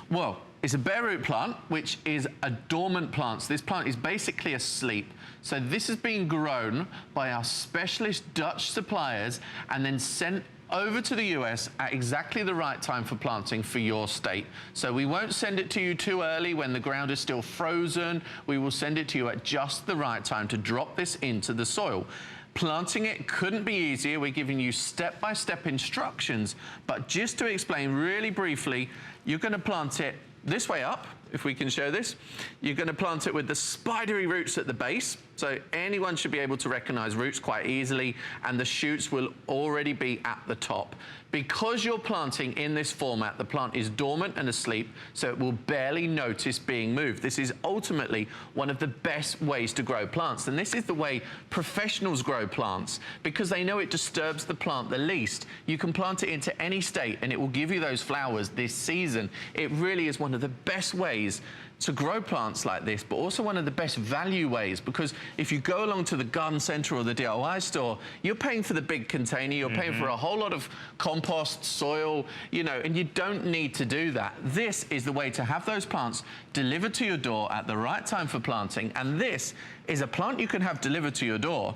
Well, it's a bare root plant, which is a dormant plant. So this plant is basically asleep. So this has been grown by our specialist Dutch suppliers and then sent over to the US at exactly the right time for planting for your state. So we won't send it to you too early when the ground is still frozen. We will send it to you at just the right time to drop this into the soil. Planting it couldn't be easier. We're giving you step-by-step instructions, but just to explain really briefly, you're going to plant it this way up, if we can show this. You're going to plant it with the spidery roots at the base, so anyone should be able to recognize roots quite easily, and the shoots will already be at the top. Because you're planting in this format, the plant is dormant and asleep, so it will barely notice being moved. This is ultimately one of the best ways to grow plants, and this is the way professionals grow plants, because they know it disturbs the plant the least. You can plant it into any state, and it will give you those flowers this season. It really is one of the best ways to grow plants like this, but also one of the best value ways, because if you go along to the garden centre or the DIY store, you're paying for the big container, you're paying for a whole lot of compost, soil, and you don't need to do that. This is the way to have those plants delivered to your door at the right time for planting, and this is a plant you can have delivered to your door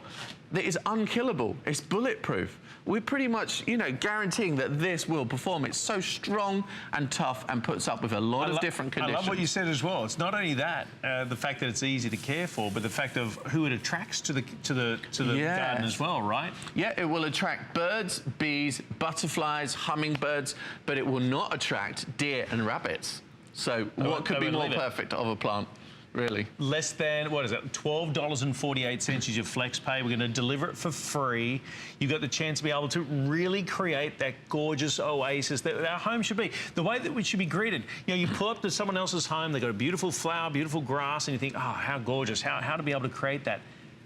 that is unkillable. It's bulletproof. We're pretty much, guaranteeing that this will perform. It's so strong and tough and puts up with a lot of different conditions. I love what you said as well. It's not only that, the fact that it's easy to care for, but the fact of who it attracts to the garden as well, right? Yeah, it will attract birds, bees, butterflies, hummingbirds, but it will not attract deer and rabbits. So what could be more perfect of a plant? Really? Less than, what is it, $12.48 is your FlexPay. We're going to deliver it for free. You've got the chance to be able to really create that gorgeous oasis that our home should be. The way that we should be greeted. You pull up to someone else's home, they've got a beautiful flower, beautiful grass, and you think, oh, how gorgeous, how to be able to create that.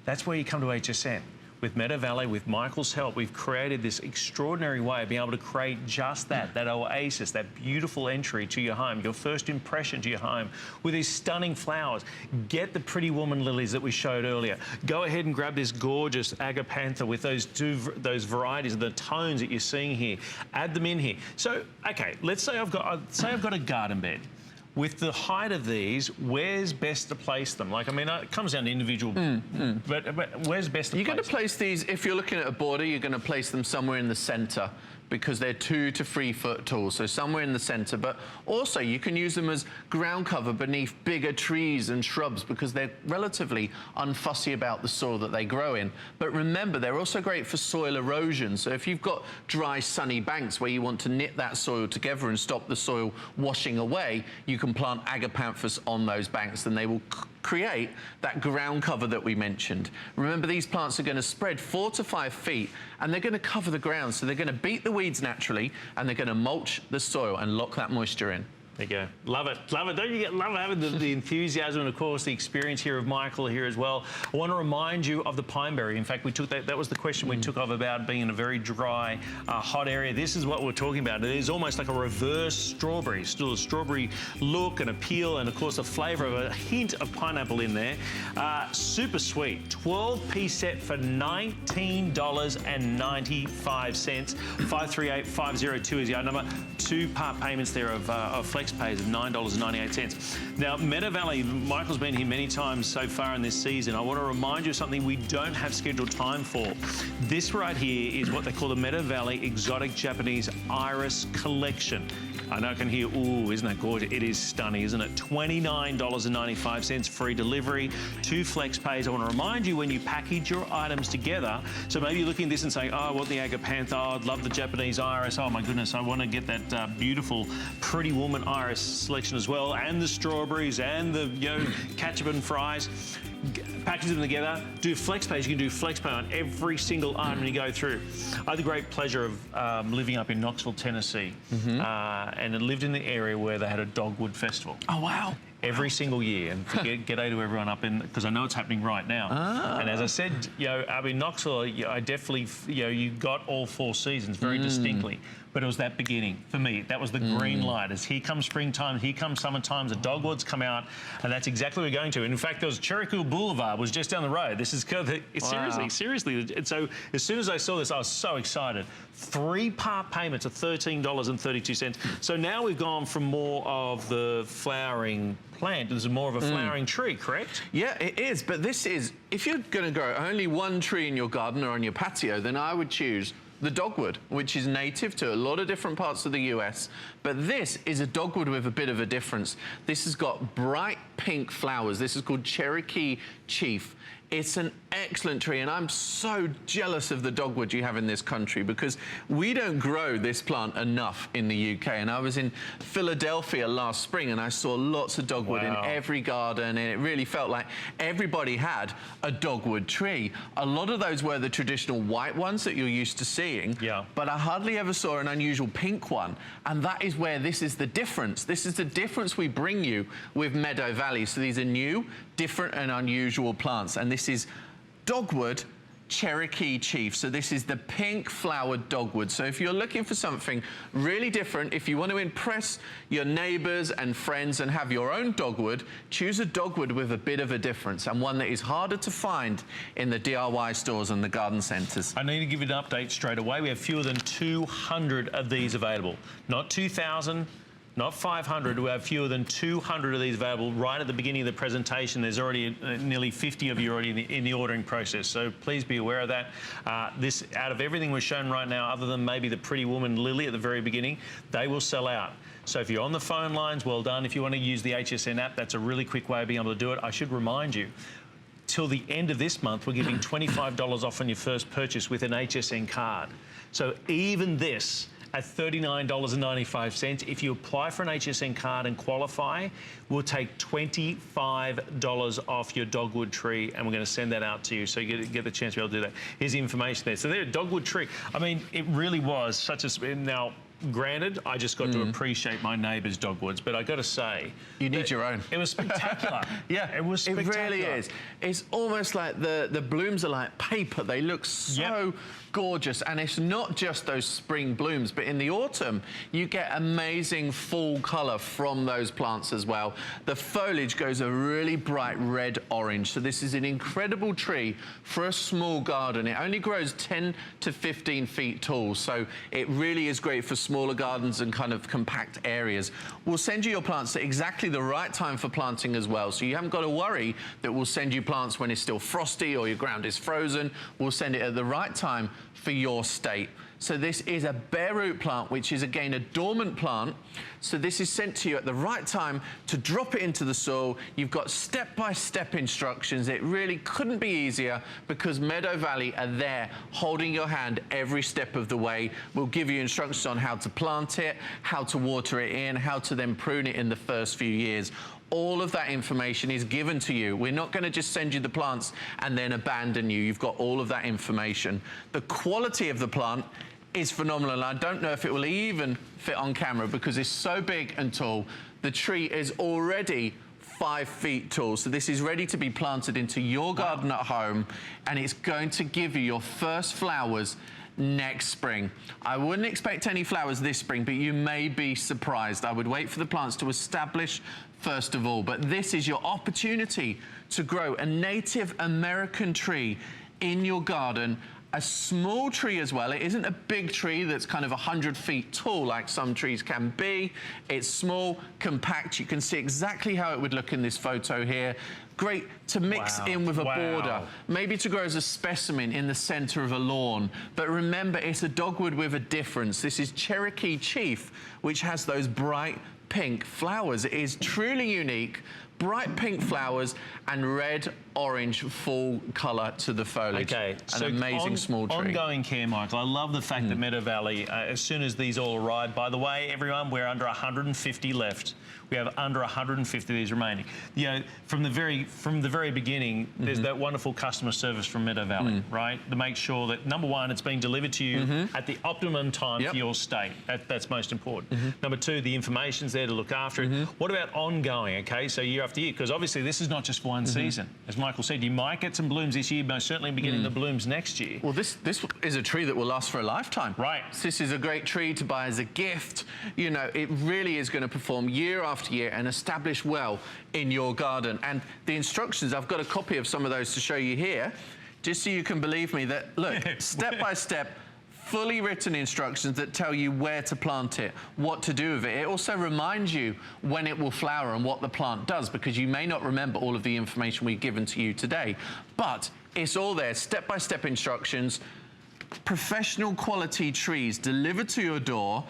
That's where you come to HSN. with Meadow Valley, with Michael's help, we've created this extraordinary way of being able to create just that oasis, that beautiful entry to your home, your first impression to your home, with these stunning flowers. Get the Pretty Woman lilies that we showed earlier. Go ahead and grab this gorgeous Agapantha with those varieties, the tones that you're seeing here. Add them in here. So, okay, let's say I've got a garden bed. With the height of these, where's best to place them? Like, I mean, it comes down to individual, but where's best to place them? You're going to place these, if you're looking at a border, you're going to place them somewhere in the centre because they're 2 to 3 foot tall, so somewhere in the centre. But also, you can use them as ground cover beneath bigger trees and shrubs because they're relatively unfussy about the soil that they grow in. But remember, they're also great for soil erosion. So if you've got dry, sunny banks where you want to knit that soil together and stop the soil washing away, you can plant Agapanthus on those banks and they will create that ground cover that we mentioned. Remember, these plants are going to spread 4 to 5 feet and they're going to cover the ground. So they're going to beat the weeds naturally and they're going to mulch the soil and lock that moisture in. There you go. Love it. Love it. Don't you love having the enthusiasm and, of course, the experience here of Michael here as well. I want to remind you of the pineberry. In fact, we took that was the question we took of about being in a very dry, hot area. This is what we're talking about. It is almost like a reverse strawberry. Still a strawberry look and appeal and, of course, a flavour of a hint of pineapple in there. Super sweet. 12-piece set for $19.95. 538-502 is our number. 2-part payments there of flex pays of $9.98. Now, Meadow Valley, Michael's been here many times so far in this season. I want to remind you of something we don't have scheduled time for. This right here is what they call the Meadow Valley Exotic Japanese Iris Collection. I know I can hear, ooh, isn't that gorgeous? It is stunning, isn't it? $29.95, free delivery, 2 flex pays. I want to remind you when you package your items together, so maybe you're looking at this and saying, oh, I want the Agapantha, oh, I'd love the Japanese iris, oh my goodness, I want to get that beautiful Pretty Woman iris selection as well, and the strawberries and the ketchup and fries. Package them together, do flex pays. You can do flex pay on every single item you go through. I had the great pleasure of living up in Knoxville, Tennessee, and I lived in the area where they had a dogwood festival. Oh, wow. Every single year, and g'day to everyone up in, because I know it's happening right now. And as I said, up in Knoxville, I definitely, you got all 4 seasons very distinctly. But it was that beginning for me. That was the green light. As here comes springtime, here comes summertime, the dogwoods come out, and that's exactly what we're going to. And in fact, there was Cherokee Boulevard was just down the road. This is seriously. And so as soon as I saw this, I was so excited. 3-part payments of $13.32. So now we've gone from more of the flowering plant. This is more of a flowering tree, correct? Yeah, it is. But this is, if you're going to grow only 1 tree in your garden or on your patio, then I would choose the dogwood, which is native to a lot of different parts of the US. But this is a dogwood with a bit of a difference. This has got bright pink flowers. This is called Cherokee Chief. It's an excellent tree, and I'm so jealous of the dogwood you have in this country because we don't grow this plant enough in the UK. And I was in Philadelphia last spring and I saw lots of dogwood in every garden, and it really felt like everybody had a dogwood tree. A lot of those were the traditional white ones that you're used to seeing, but I hardly ever saw an unusual pink one. And that is where this is the difference. This is the difference we bring you with Meadow Valley. So these are new, different and unusual plants, and this is dogwood Cherokee Chief. So this is the pink flowered dogwood. So if you're looking for something really different, if you want to impress your neighbors and friends and have your own dogwood, choose a dogwood with a bit of a difference and one that is harder to find in the DIY stores and the garden centers. I need to give you an update straight away. We have fewer than 200 of these available. Not 2,000, not 500, we have fewer than 200 of these available right at the beginning of the presentation. There's already nearly 50 of you already in the ordering process, so please be aware of that. This, out of everything we're shown right now, other than maybe the Pretty Woman lily at the very beginning, they will sell out. So if you're on the phone lines, well done. If you want to use the HSN app, that's a really quick way of being able to do it. I should remind you, till the end of this month, we're giving $25 off on your first purchase with an HSN card. So even this, at $39.95. If you apply for an HSN card and qualify, we'll take $25 off your dogwood tree, and we're going to send that out to you, so you get the chance to be able to do that. Here's the information there. So there, dogwood tree. I mean, it really was such a... Now, granted, I just got to appreciate my neighbour's dogwoods, but I got to say, you need your own. It was spectacular. Yeah, it was spectacular. It really is. It's almost like the blooms are like paper. They look so gorgeous, and it's not just those spring blooms, but in the autumn you get amazing fall colour from those plants as well. The foliage goes a really bright red orange, so this is an incredible tree for a small garden. It only grows 10 to 15 feet tall, so it really is great for smaller gardens and kind of compact areas. We'll send you your plants at exactly the right time for planting as well, so you haven't got to worry that we'll send you plants when it's still frosty or your ground is frozen. We'll send it at the right time for your state. So this is a bare root plant, which is again a dormant plant. So this is sent to you at the right time to drop it into the soil. You've got step-by-step instructions. It really couldn't be easier because Meadow Valley are there holding your hand every step of the way. We'll give you instructions on how to plant it, how to water it in, how to then prune it in the first few years. All of that information is given to you. We're not going to just send you the plants and then abandon you. You've got all of that information. The quality of the plant is phenomenal. I don't know if it will even fit on camera because it's so big and tall. The tree is already 5 feet tall, so this is ready to be planted into your garden at home, and it's going to give you your first flowers next spring. I wouldn't expect any flowers this spring, but you may be surprised. I would wait for the plants to establish first of all, but this is your opportunity to grow a Native American tree in your garden. A small tree as well. It isn't a big tree that's kind of 100 feet tall like some trees can be. It's small, compact. You can see exactly how it would look in this photo here. Great to mix in with a border, maybe to grow as a specimen in the center of a lawn. But remember, it's a dogwood with a difference. This is Cherokee Chief, which has those bright pink flowers. It is truly unique. Bright pink flowers and red orange full colour to the foliage. Okay, an amazing small tree. Ongoing care, Michael. I love the fact that Meadow Valley, as soon as these all arrive, by the way, everyone, we're under 150 left. We have under 150 of these remaining. You know, from the very beginning, there's that wonderful customer service from Meadow Valley, right? To make sure that, number one, it's being delivered to you at the optimum time for your state. That's most important. Number two, the information's there to look after it. What about ongoing, okay? So year after year, because obviously this is not just for one season. As Michael said, you might get some blooms this year, most certainly be getting the blooms next year. Well, this is a tree that will last for a lifetime. Right. So this is a great tree to buy as a gift. You know, it really is going to perform year after year and establish well in your garden. And the instructions, I've got a copy of some of those to show you here, just so you can believe me that, look, step by step, fully written instructions that tell you where to plant it, what to do with it. It also reminds you when it will flower and what the plant does, because you may not remember all of the information we've given to you today. But it's all there, step-by-step instructions, professional quality trees delivered to your door.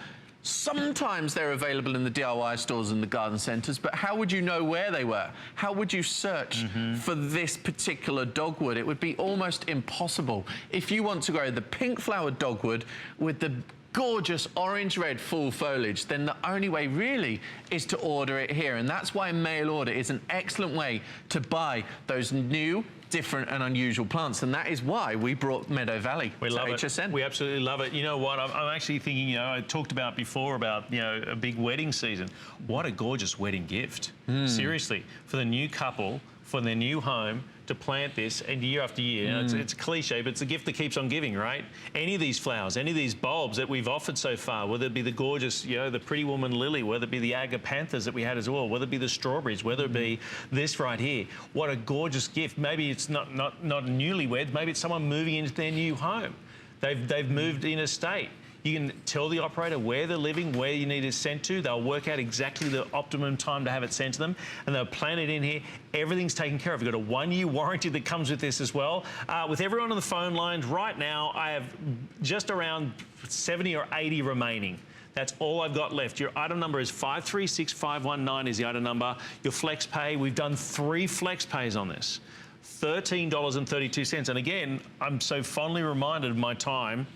Sometimes they're available in the DIY stores and the garden centres, but how would you know where they were? How would you search for this particular dogwood? It would be almost impossible. If you want to grow the pink flowered dogwood with the gorgeous orange-red full foliage, then the only way really is to order it here. And that's why mail order is an excellent way to buy those new, different and unusual plants, and that is why we brought Meadow Valley to HSN. We absolutely love it. You know what? I'm actually thinking, you know, I talked about before about, you know, a big wedding season. What a gorgeous wedding gift. Seriously, for the new couple, for their new home, to plant this, and year after year, you know, it's a cliche, but it's a gift that keeps on giving, right? Any of these flowers, any of these bulbs that we've offered so far, whether it be the gorgeous, you know, the Pretty Woman lily, whether it be the agapanthus that we had as well, whether it be the strawberries, whether it be this right here, what a gorgeous gift. Maybe it's not newlyweds, maybe it's someone moving into their new home. They've moved in a state. You can tell the operator where they're living, where you need it sent to. They'll work out exactly the optimum time to have it sent to them, and they'll plan it in here. Everything's taken care of. We've got a 1-year warranty that comes with this as well. With everyone on the phone lines right now, I have just around 70 or 80 remaining. That's all I've got left. Your item number is 536519 is the item number. Your flex pay, we've done 3 flex pays on this. $13.32. And again, I'm so fondly reminded of my time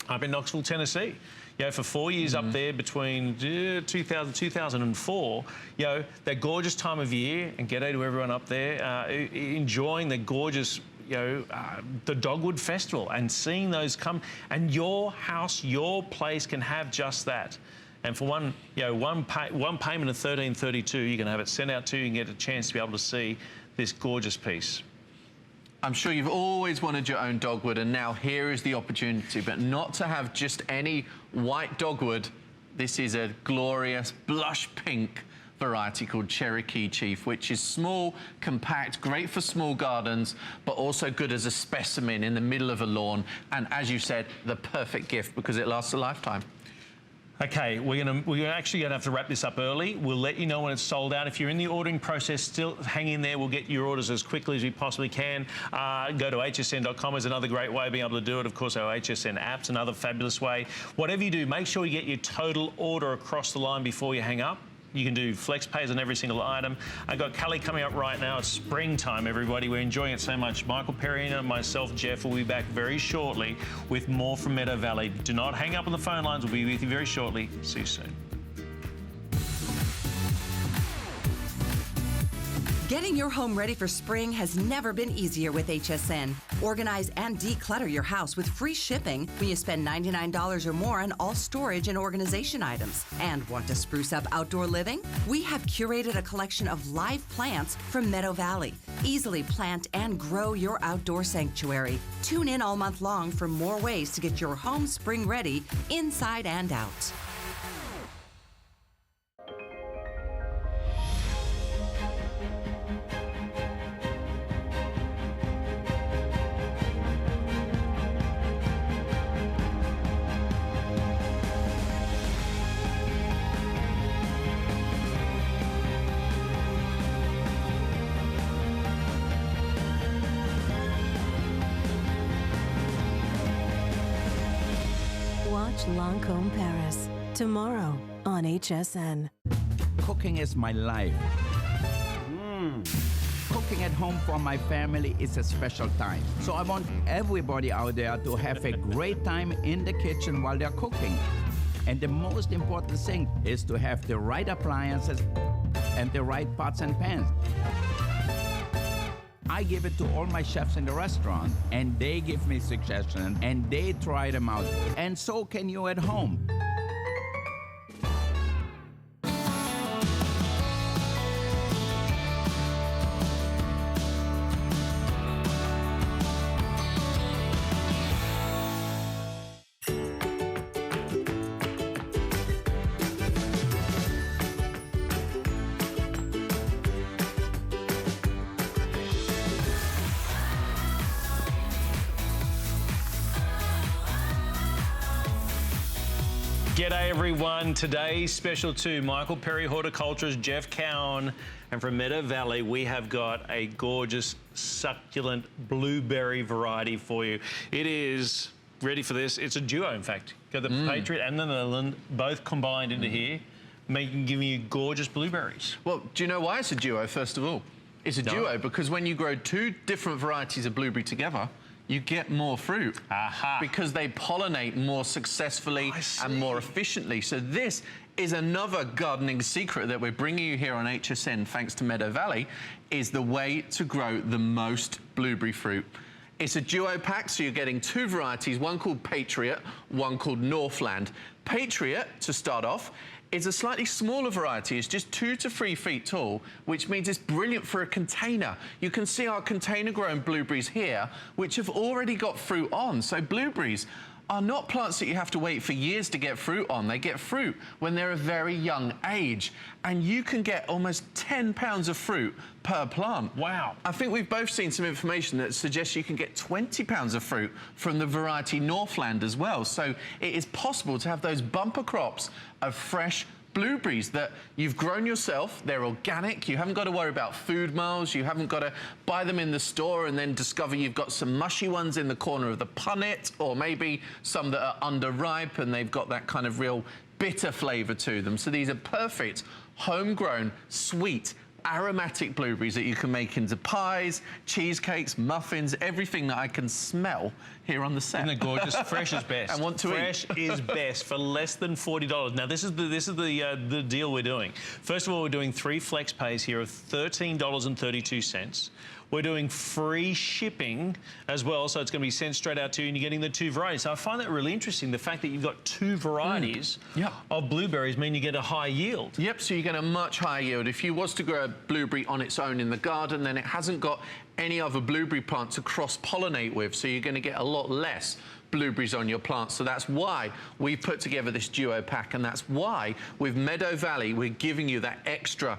up in Knoxville, Tennessee. You know, for 4 years up there between 2000 2004, you know, that gorgeous time of year, and g'day to everyone up there, enjoying the gorgeous, the Dogwood Festival and seeing those come. And your house, your place can have just that. And for one payment of $13.32, you can have it sent out to you and get a chance to be able to see this gorgeous piece. I'm sure you've always wanted your own dogwood, and now here is the opportunity, but not to have just any white dogwood. This is a glorious blush pink variety called Cherokee Chief, which is small, compact, great for small gardens, but also good as a specimen in the middle of a lawn. And as you said, the perfect gift because it lasts a lifetime. Okay, we're actually going to have to wrap this up early. We'll let you know when it's sold out. If you're in the ordering process, still hang in there. We'll get your orders as quickly as we possibly can. Go to hsn.com is another great way of being able to do it. Of course, our HSN app's another fabulous way. Whatever you do, make sure you get your total order across the line before you hang up. You can do flex pays on every single item. I've got Kelly coming up right now. It's springtime, everybody. We're enjoying it so much. Michael Perrino and myself, Jeff, will be back very shortly with more from Meadow Valley. Do not hang up on the phone lines. We'll be with you very shortly. See you soon. Getting your home ready for spring has never been easier with HSN. Organize and declutter your house with free shipping when you spend $99 or more on all storage and organization items. And want to spruce up outdoor living? We have curated a collection of live plants from Meadow Valley. Easily plant and grow your outdoor sanctuary. Tune in all month long for more ways to get your home spring ready inside and out. Lancôme Paris, tomorrow on HSN. Cooking is my life. Cooking at home for my family is a special time. So I want everybody out there to have a great time in the kitchen while they're cooking. And the most important thing is to have the right appliances and the right pots and pans. I give it to all my chefs in the restaurant, and they give me suggestions, and they try them out. And so can you at home. G'day everyone. Today's special to Michael Perry Horticulturist, Jeff Cowan, and from Meadow Valley we have got a gorgeous succulent blueberry variety for you. It is, ready for this, it's a duo in fact. Got the Patriot and the Netherland both combined into here, giving you gorgeous blueberries. Well, do you know why it's a duo first of all? It's a duo because when you grow two different varieties of blueberry together, you get more fruit because they pollinate more successfully and more efficiently. So this is another gardening secret that we're bringing you here on HSN, thanks to Meadow Valley, is the way to grow the most blueberry fruit. It's a duo pack, so you're getting two varieties, one called Patriot, one called Northland. Patriot, to start off, is a slightly smaller variety. It's just 2 to 3 feet tall, which means it's brilliant for a container. You can see our container-grown blueberries here, which have already got fruit on. So blueberries are not plants that you have to wait for years to get fruit on. They get fruit when they're a very young age. And you can get almost 10 pounds of fruit per plant. Wow. I think we've both seen some information that suggests you can get 20 pounds of fruit from the variety Northland as well. So it is possible to have those bumper crops of fresh blueberries that you've grown yourself. They're organic. You haven't got to worry about food miles. You haven't got to buy them in the store and then discover you've got some mushy ones in the corner of the punnet, or maybe some that are underripe and they've got that kind of real bitter flavor to them. So these are perfect homegrown, sweet, aromatic blueberries that you can make into pies, cheesecakes, muffins, everything that I can smell here on the set. Isn't it gorgeous? Fresh is best. I want to Fresh is best for less than $40. Now this is the deal we're doing. First of all, we're doing 3 flex pays here of $13.32. We're doing free shipping as well, so it's going to be sent straight out to you, and you're getting the 2 varieties. So I find that really interesting. The fact that you've got 2 varieties of blueberries mean you get a high yield. Yep, so you get a much higher yield. If you was to grow a blueberry on its own in the garden, then it hasn't got any other blueberry plant to cross-pollinate with, so you're going to get a lot less blueberries on your plants. So that's why we've put together this duo pack, and that's why with Meadow Valley we're giving you that extra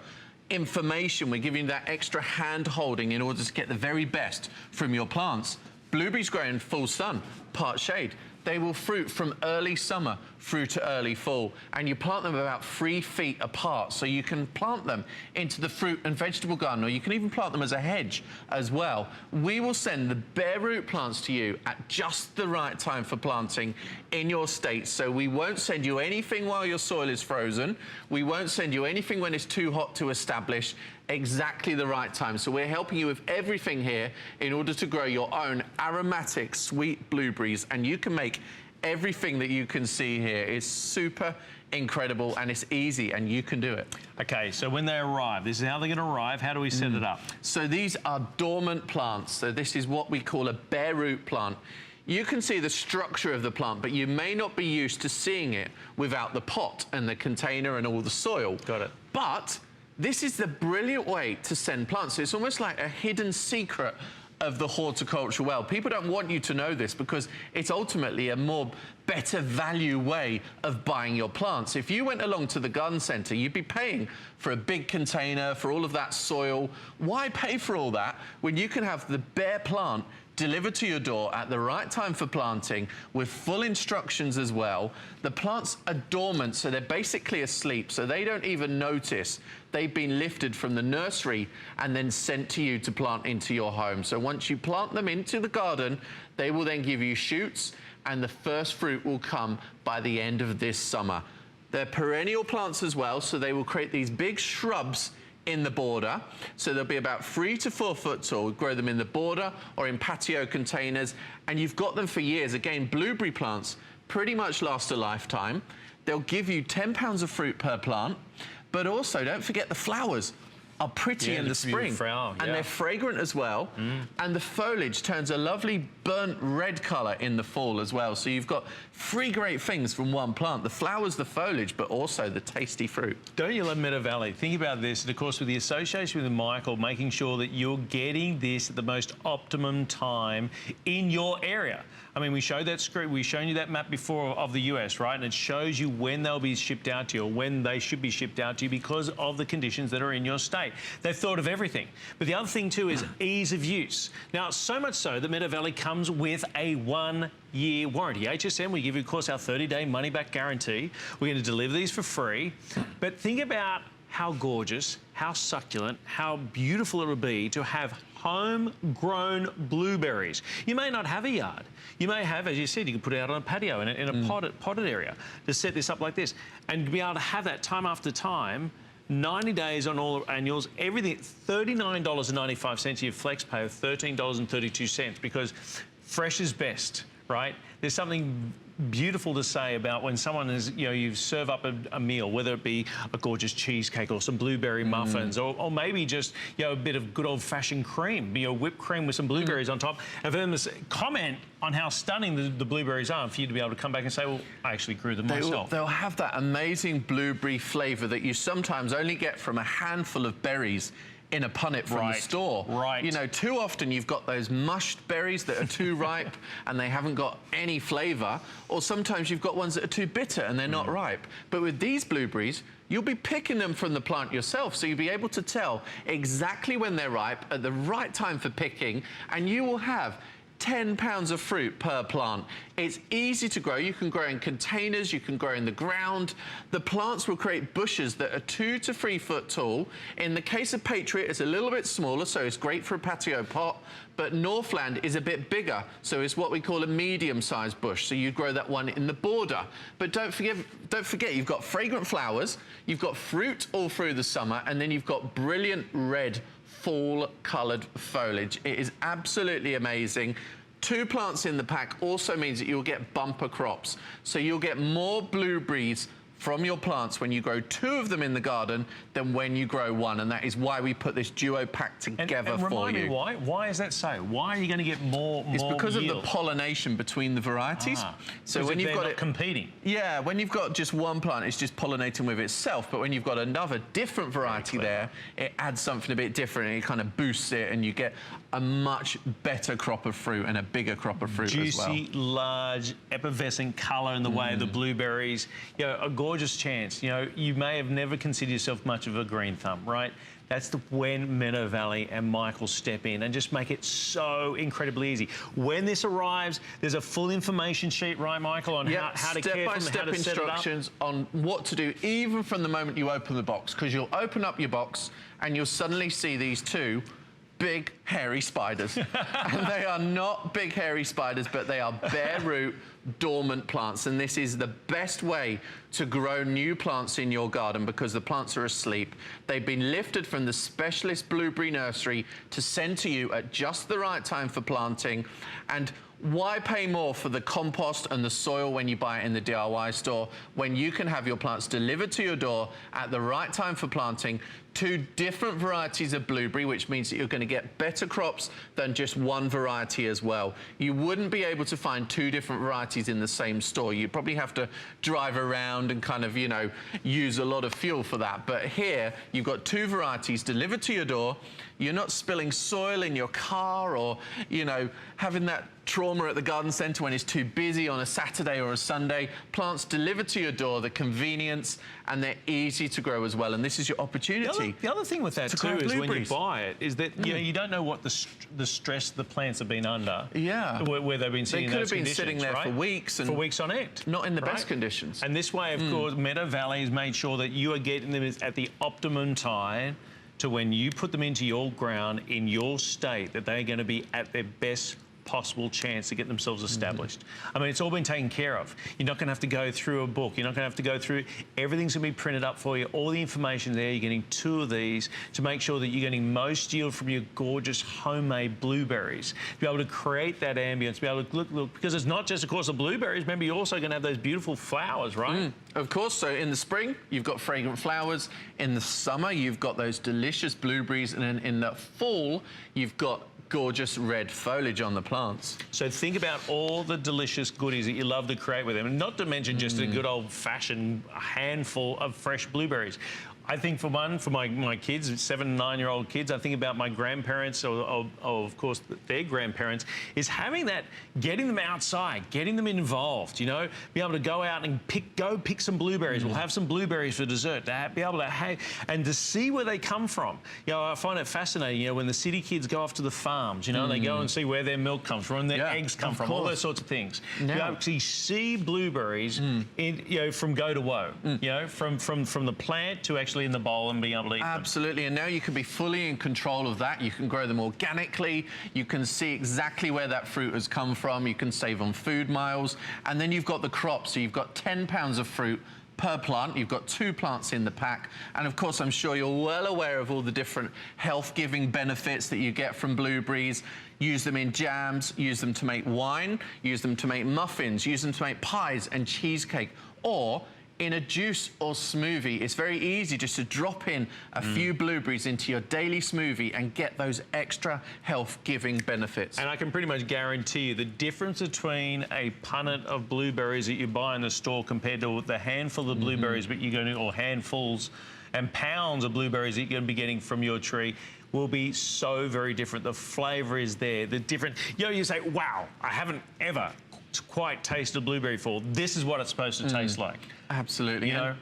information, we're giving you that extra hand holding in order to get the very best from your plants. Blueberries grow in full sun, part shade. They will fruit from early summer through to early fall, and you plant them about 3 feet apart, so you can plant them into the fruit and vegetable garden, or you can even plant them as a hedge as well. We will send the bare root plants to you at just the right time for planting in your state, so we won't send you anything while your soil is frozen. We won't send you anything when it's too hot to establish. Exactly the right time. So we're helping you with everything here in order to grow your own aromatic sweet blueberries, and you can make everything that you can see here. It's super incredible, and it's easy, and you can do it. Okay, so when they arrive, this is how they're going to arrive. How do we set it up? So these are dormant plants. So this is what we call a bare root plant. You can see the structure of the plant, but you may not be used to seeing it without the pot and the container and all the soil. Got it. But this is the brilliant way to send plants. It's almost like a hidden secret of the horticultural world. People don't want you to know this because it's ultimately a better value way of buying your plants. If you went along to the garden centre, you'd be paying for a big container, for all of that soil. Why pay for all that when you can have the bare plant delivered to your door at the right time for planting with full instructions as well? The plants are dormant, so they're basically asleep, so they don't even notice they've been lifted from the nursery and then sent to you to plant into your home. So once you plant them into the garden, they will then give you shoots, and the first fruit will come by the end of this summer. They're perennial plants as well, so they will create these big shrubs in the border. So they'll be about 3 to 4 foot tall. Grow them in the border or in patio containers, and you've got them for years. Again, blueberry plants pretty much last a lifetime. They'll give you 10 pounds of fruit per plant, but also don't forget the flowers are pretty in the spring, and they're fragrant as well, and the foliage turns a lovely burnt red colour in the fall as well. So you've got 3 great things from one plant: the flowers, the foliage, but also the tasty fruit. Don't you love Meadow Valley? Think about this, and of course with the association with Michael, making sure that you're getting this at the most optimum time in your area. I mean, we showed that screen, we've shown you that map before of the US, right? And it shows you when they'll be shipped out to you, or when they should be shipped out to you because of the conditions that are in your state. They've thought of everything. But the other thing too is ease of use. Now, so much so that Meadow Valley comes with a 1-year warranty. HSN, we give you, of course, our 30-day money-back guarantee. We're going to deliver these for free. But think about how gorgeous, how succulent, how beautiful it would be to have homegrown blueberries. You may not have a yard. You may have, as you said, you can put it out on a patio in a potted area to set this up like this, and be able to have that time after time. 90 days on all annuals, everything, $39.95 your flex pay of $13.32, because fresh is best, right? There's something beautiful to say about when someone is, you know, you serve up a meal, whether it be a gorgeous cheesecake or some blueberry muffins, or maybe just, you know, a bit of good old-fashioned cream, you know, whipped cream with some blueberries on top, and for them to comment on how stunning the blueberries are, and for you to be able to come back and say, well, I actually grew them myself. They'll have that amazing blueberry flavour that you sometimes only get from a handful of berries in a punnet from the store. Right. You know, too often you've got those mushed berries that are too ripe and they haven't got any flavour, or sometimes you've got ones that are too bitter and they're not ripe. But with these blueberries, you'll be picking them from the plant yourself, so you'll be able to tell exactly when they're ripe at the right time for picking, and you will have 10 pounds of fruit per plant. It's easy to grow. You can grow in containers, you can grow in the ground. The plants will create bushes that are 2 to 3 foot tall. In the case of Patriot, it's a little bit smaller, so it's great for a patio pot, but Northland is a bit bigger, so it's what we call a medium-sized bush, so you grow that one in the border. But don't forget, you've got fragrant flowers, you've got fruit all through the summer, and then you've got brilliant red fall-coloured foliage. It is absolutely amazing. 2 plants in the pack also means that you'll get bumper crops. So you'll get more blueberries from your plants when you grow 2 of them in the garden than when you grow 1, and that is why we put this duo pack together and for remind you. me why? Why is that so? Why are you going to get more It's because yield? of the pollination between the varieties. So when you've got it competing. Yeah, when you've got just one plant, it's just pollinating with itself. But when you've got another different variety there, it adds something a bit different, and it kind of boosts it, and you get a much better crop of fruit and a bigger crop of fruit as well. Juicy, large, effervescent colour in the way of the blueberries. You know, a gorgeous chance. You know, you may have never considered yourself much of a green thumb, right? That's when Meadow Valley and Michael step in and just make it so incredibly easy. When this arrives, there's a full information sheet, right, Michael, on how to care for them, how to set it up? instructions on what to do, even from the moment you open the box, because you'll open up your box and you'll suddenly see these 2 big, hairy spiders. And they are not big, hairy spiders, but they are bare root, dormant plants. And this is the best way to grow new plants in your garden because the plants are asleep. They've been lifted from the specialist blueberry nursery to send to you at just the right time for planting. And why pay more for the compost and the soil when you buy it in the DIY store when you can have your plants delivered to your door at the right time for planting? 2 different varieties of blueberry, which means that you're going to get better crops than just one variety as well. You wouldn't be able to find 2 different varieties in the same store. You'd probably have to drive around and kind of, you know, use a lot of fuel for that. But here, you've got 2 varieties delivered to your door. You're not spilling soil in your car or, you know, having that trauma at the garden centre when it's too busy on a Saturday or a Sunday. Plants delivered to your door, the convenience, and they're easy to grow as well. And this is your opportunity. The other thing with that too is when you buy it is that you know you don't know what the stress the plants have been under. Yeah. Where they've been sitting. They could have been sitting there for weeks and for weeks on end. Not in the best conditions. And this way, of course, Meadow Valley has made sure that you are getting them at the optimum time to when you put them into your ground in your state, that they're going to be at their best possible chance to get themselves established. I mean, it's all been taken care of. You're not going to have to go through a book. You're not going to have to go through, everything's going to be printed up for you. All the information there, you're getting 2 of these to make sure that you're getting most yield from your gorgeous homemade blueberries. To be able to create that ambience, to be able to look, because it's not just, of course, the blueberries, remember you're also going to have those beautiful flowers, right? Of course, so in the spring, you've got fragrant flowers. In the summer, you've got those delicious blueberries. And then in the fall, you've got gorgeous red foliage on the plants. So think about all the delicious goodies that you love to create with them, and not to mention just a good old-fashioned handful of fresh blueberries. I think for my kids, 7 and 9-year-old kids, I think about my grandparents or of course their grandparents, is having that, getting them outside, getting them involved, you know, be able to go out and go pick some blueberries. We'll have some blueberries for dessert, to be able to and to see where they come from. You know, I find it fascinating, you know, when the city kids go off to the farms, you know, they go and see where their milk comes from, their eggs come from, all those sorts of things. You actually see blueberries in, you know, from go to woe, you know, from the plant to actually in the bowl and being able to eat them. Absolutely, and now you can be fully in control of that. You can grow them organically. You can see exactly where that fruit has come from. You can save on food miles. And then you've got the crop. So you've got 10 pounds of fruit per plant. You've got 2 plants in the pack. And of course, I'm sure you're well aware of all the different health-giving benefits that you get from blueberries. Use them in jams, use them to make wine, use them to make muffins, use them to make pies and cheesecake, or in a juice or smoothie. It's very easy just to drop in a few blueberries into your daily smoothie and get those extra health-giving benefits. And I can pretty much guarantee you the difference between a punnet of blueberries that you buy in the store compared to the handful of blueberries that you're going to, or handfuls and pounds of blueberries that you're going to be getting from your tree, will be so very different. The flavour is there. The different, you know, you say, wow, I haven't ever quite tasted blueberry before. This is what it's supposed to taste like. Absolutely. You know?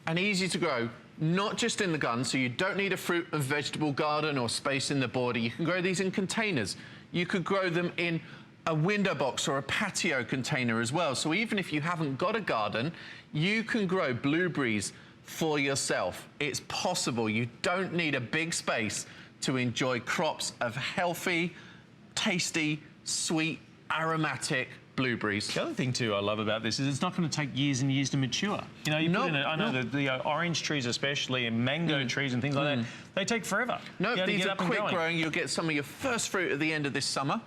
And easy to grow, not just in the garden, so you don't need a fruit and vegetable garden or space in the border. You can grow these in containers. You could grow them in a window box or a patio container as well. So even if you haven't got a garden, you can grow blueberries for yourself. It's possible. You don't need a big space to enjoy crops of healthy, tasty, sweet, aromatic blueberries. The other thing too I love about this is it's not going to take years and years to mature. You know, you put in I know the orange trees especially and mango trees and things like that, they take forever. No, these are quick growing. You'll get some of your first fruit at the end of this summer,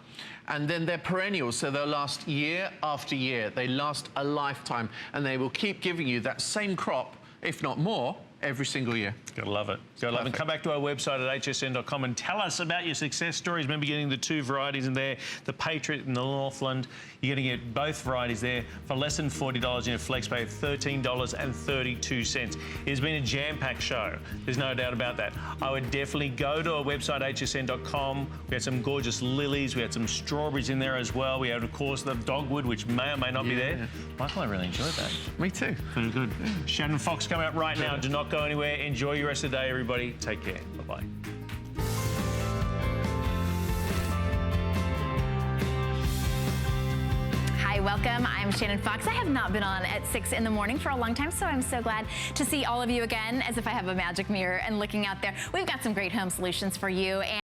and then they're perennials, so they'll last year after year. They last a lifetime, and they will keep giving you that same crop, if not more, every single year. Gotta love it. Gotta love it. Come back to our website at hsn.com and tell us about your success stories. Remember getting the 2 varieties in there, the Patriot and the Northland. You're gonna get both varieties there for less than $40 in your FlexPay, $13.32. It's been a jam-packed show. There's no doubt about that. I would definitely go to our website, hsn.com. We had some gorgeous lilies. We had some strawberries in there as well. We had, of course, the dogwood, which may or may not be there. Michael, I really enjoyed that. Me too. Very good. Shannon Fox coming up right now. Do not go anywhere. Enjoy your rest of the day, everybody. Take care. Bye-bye. Hi, welcome. I'm Shannon Fox. I have not been on at 6 in the morning for a long time, so I'm so glad to see all of you again, as if I have a magic mirror and looking out there. We've got some great home solutions for you.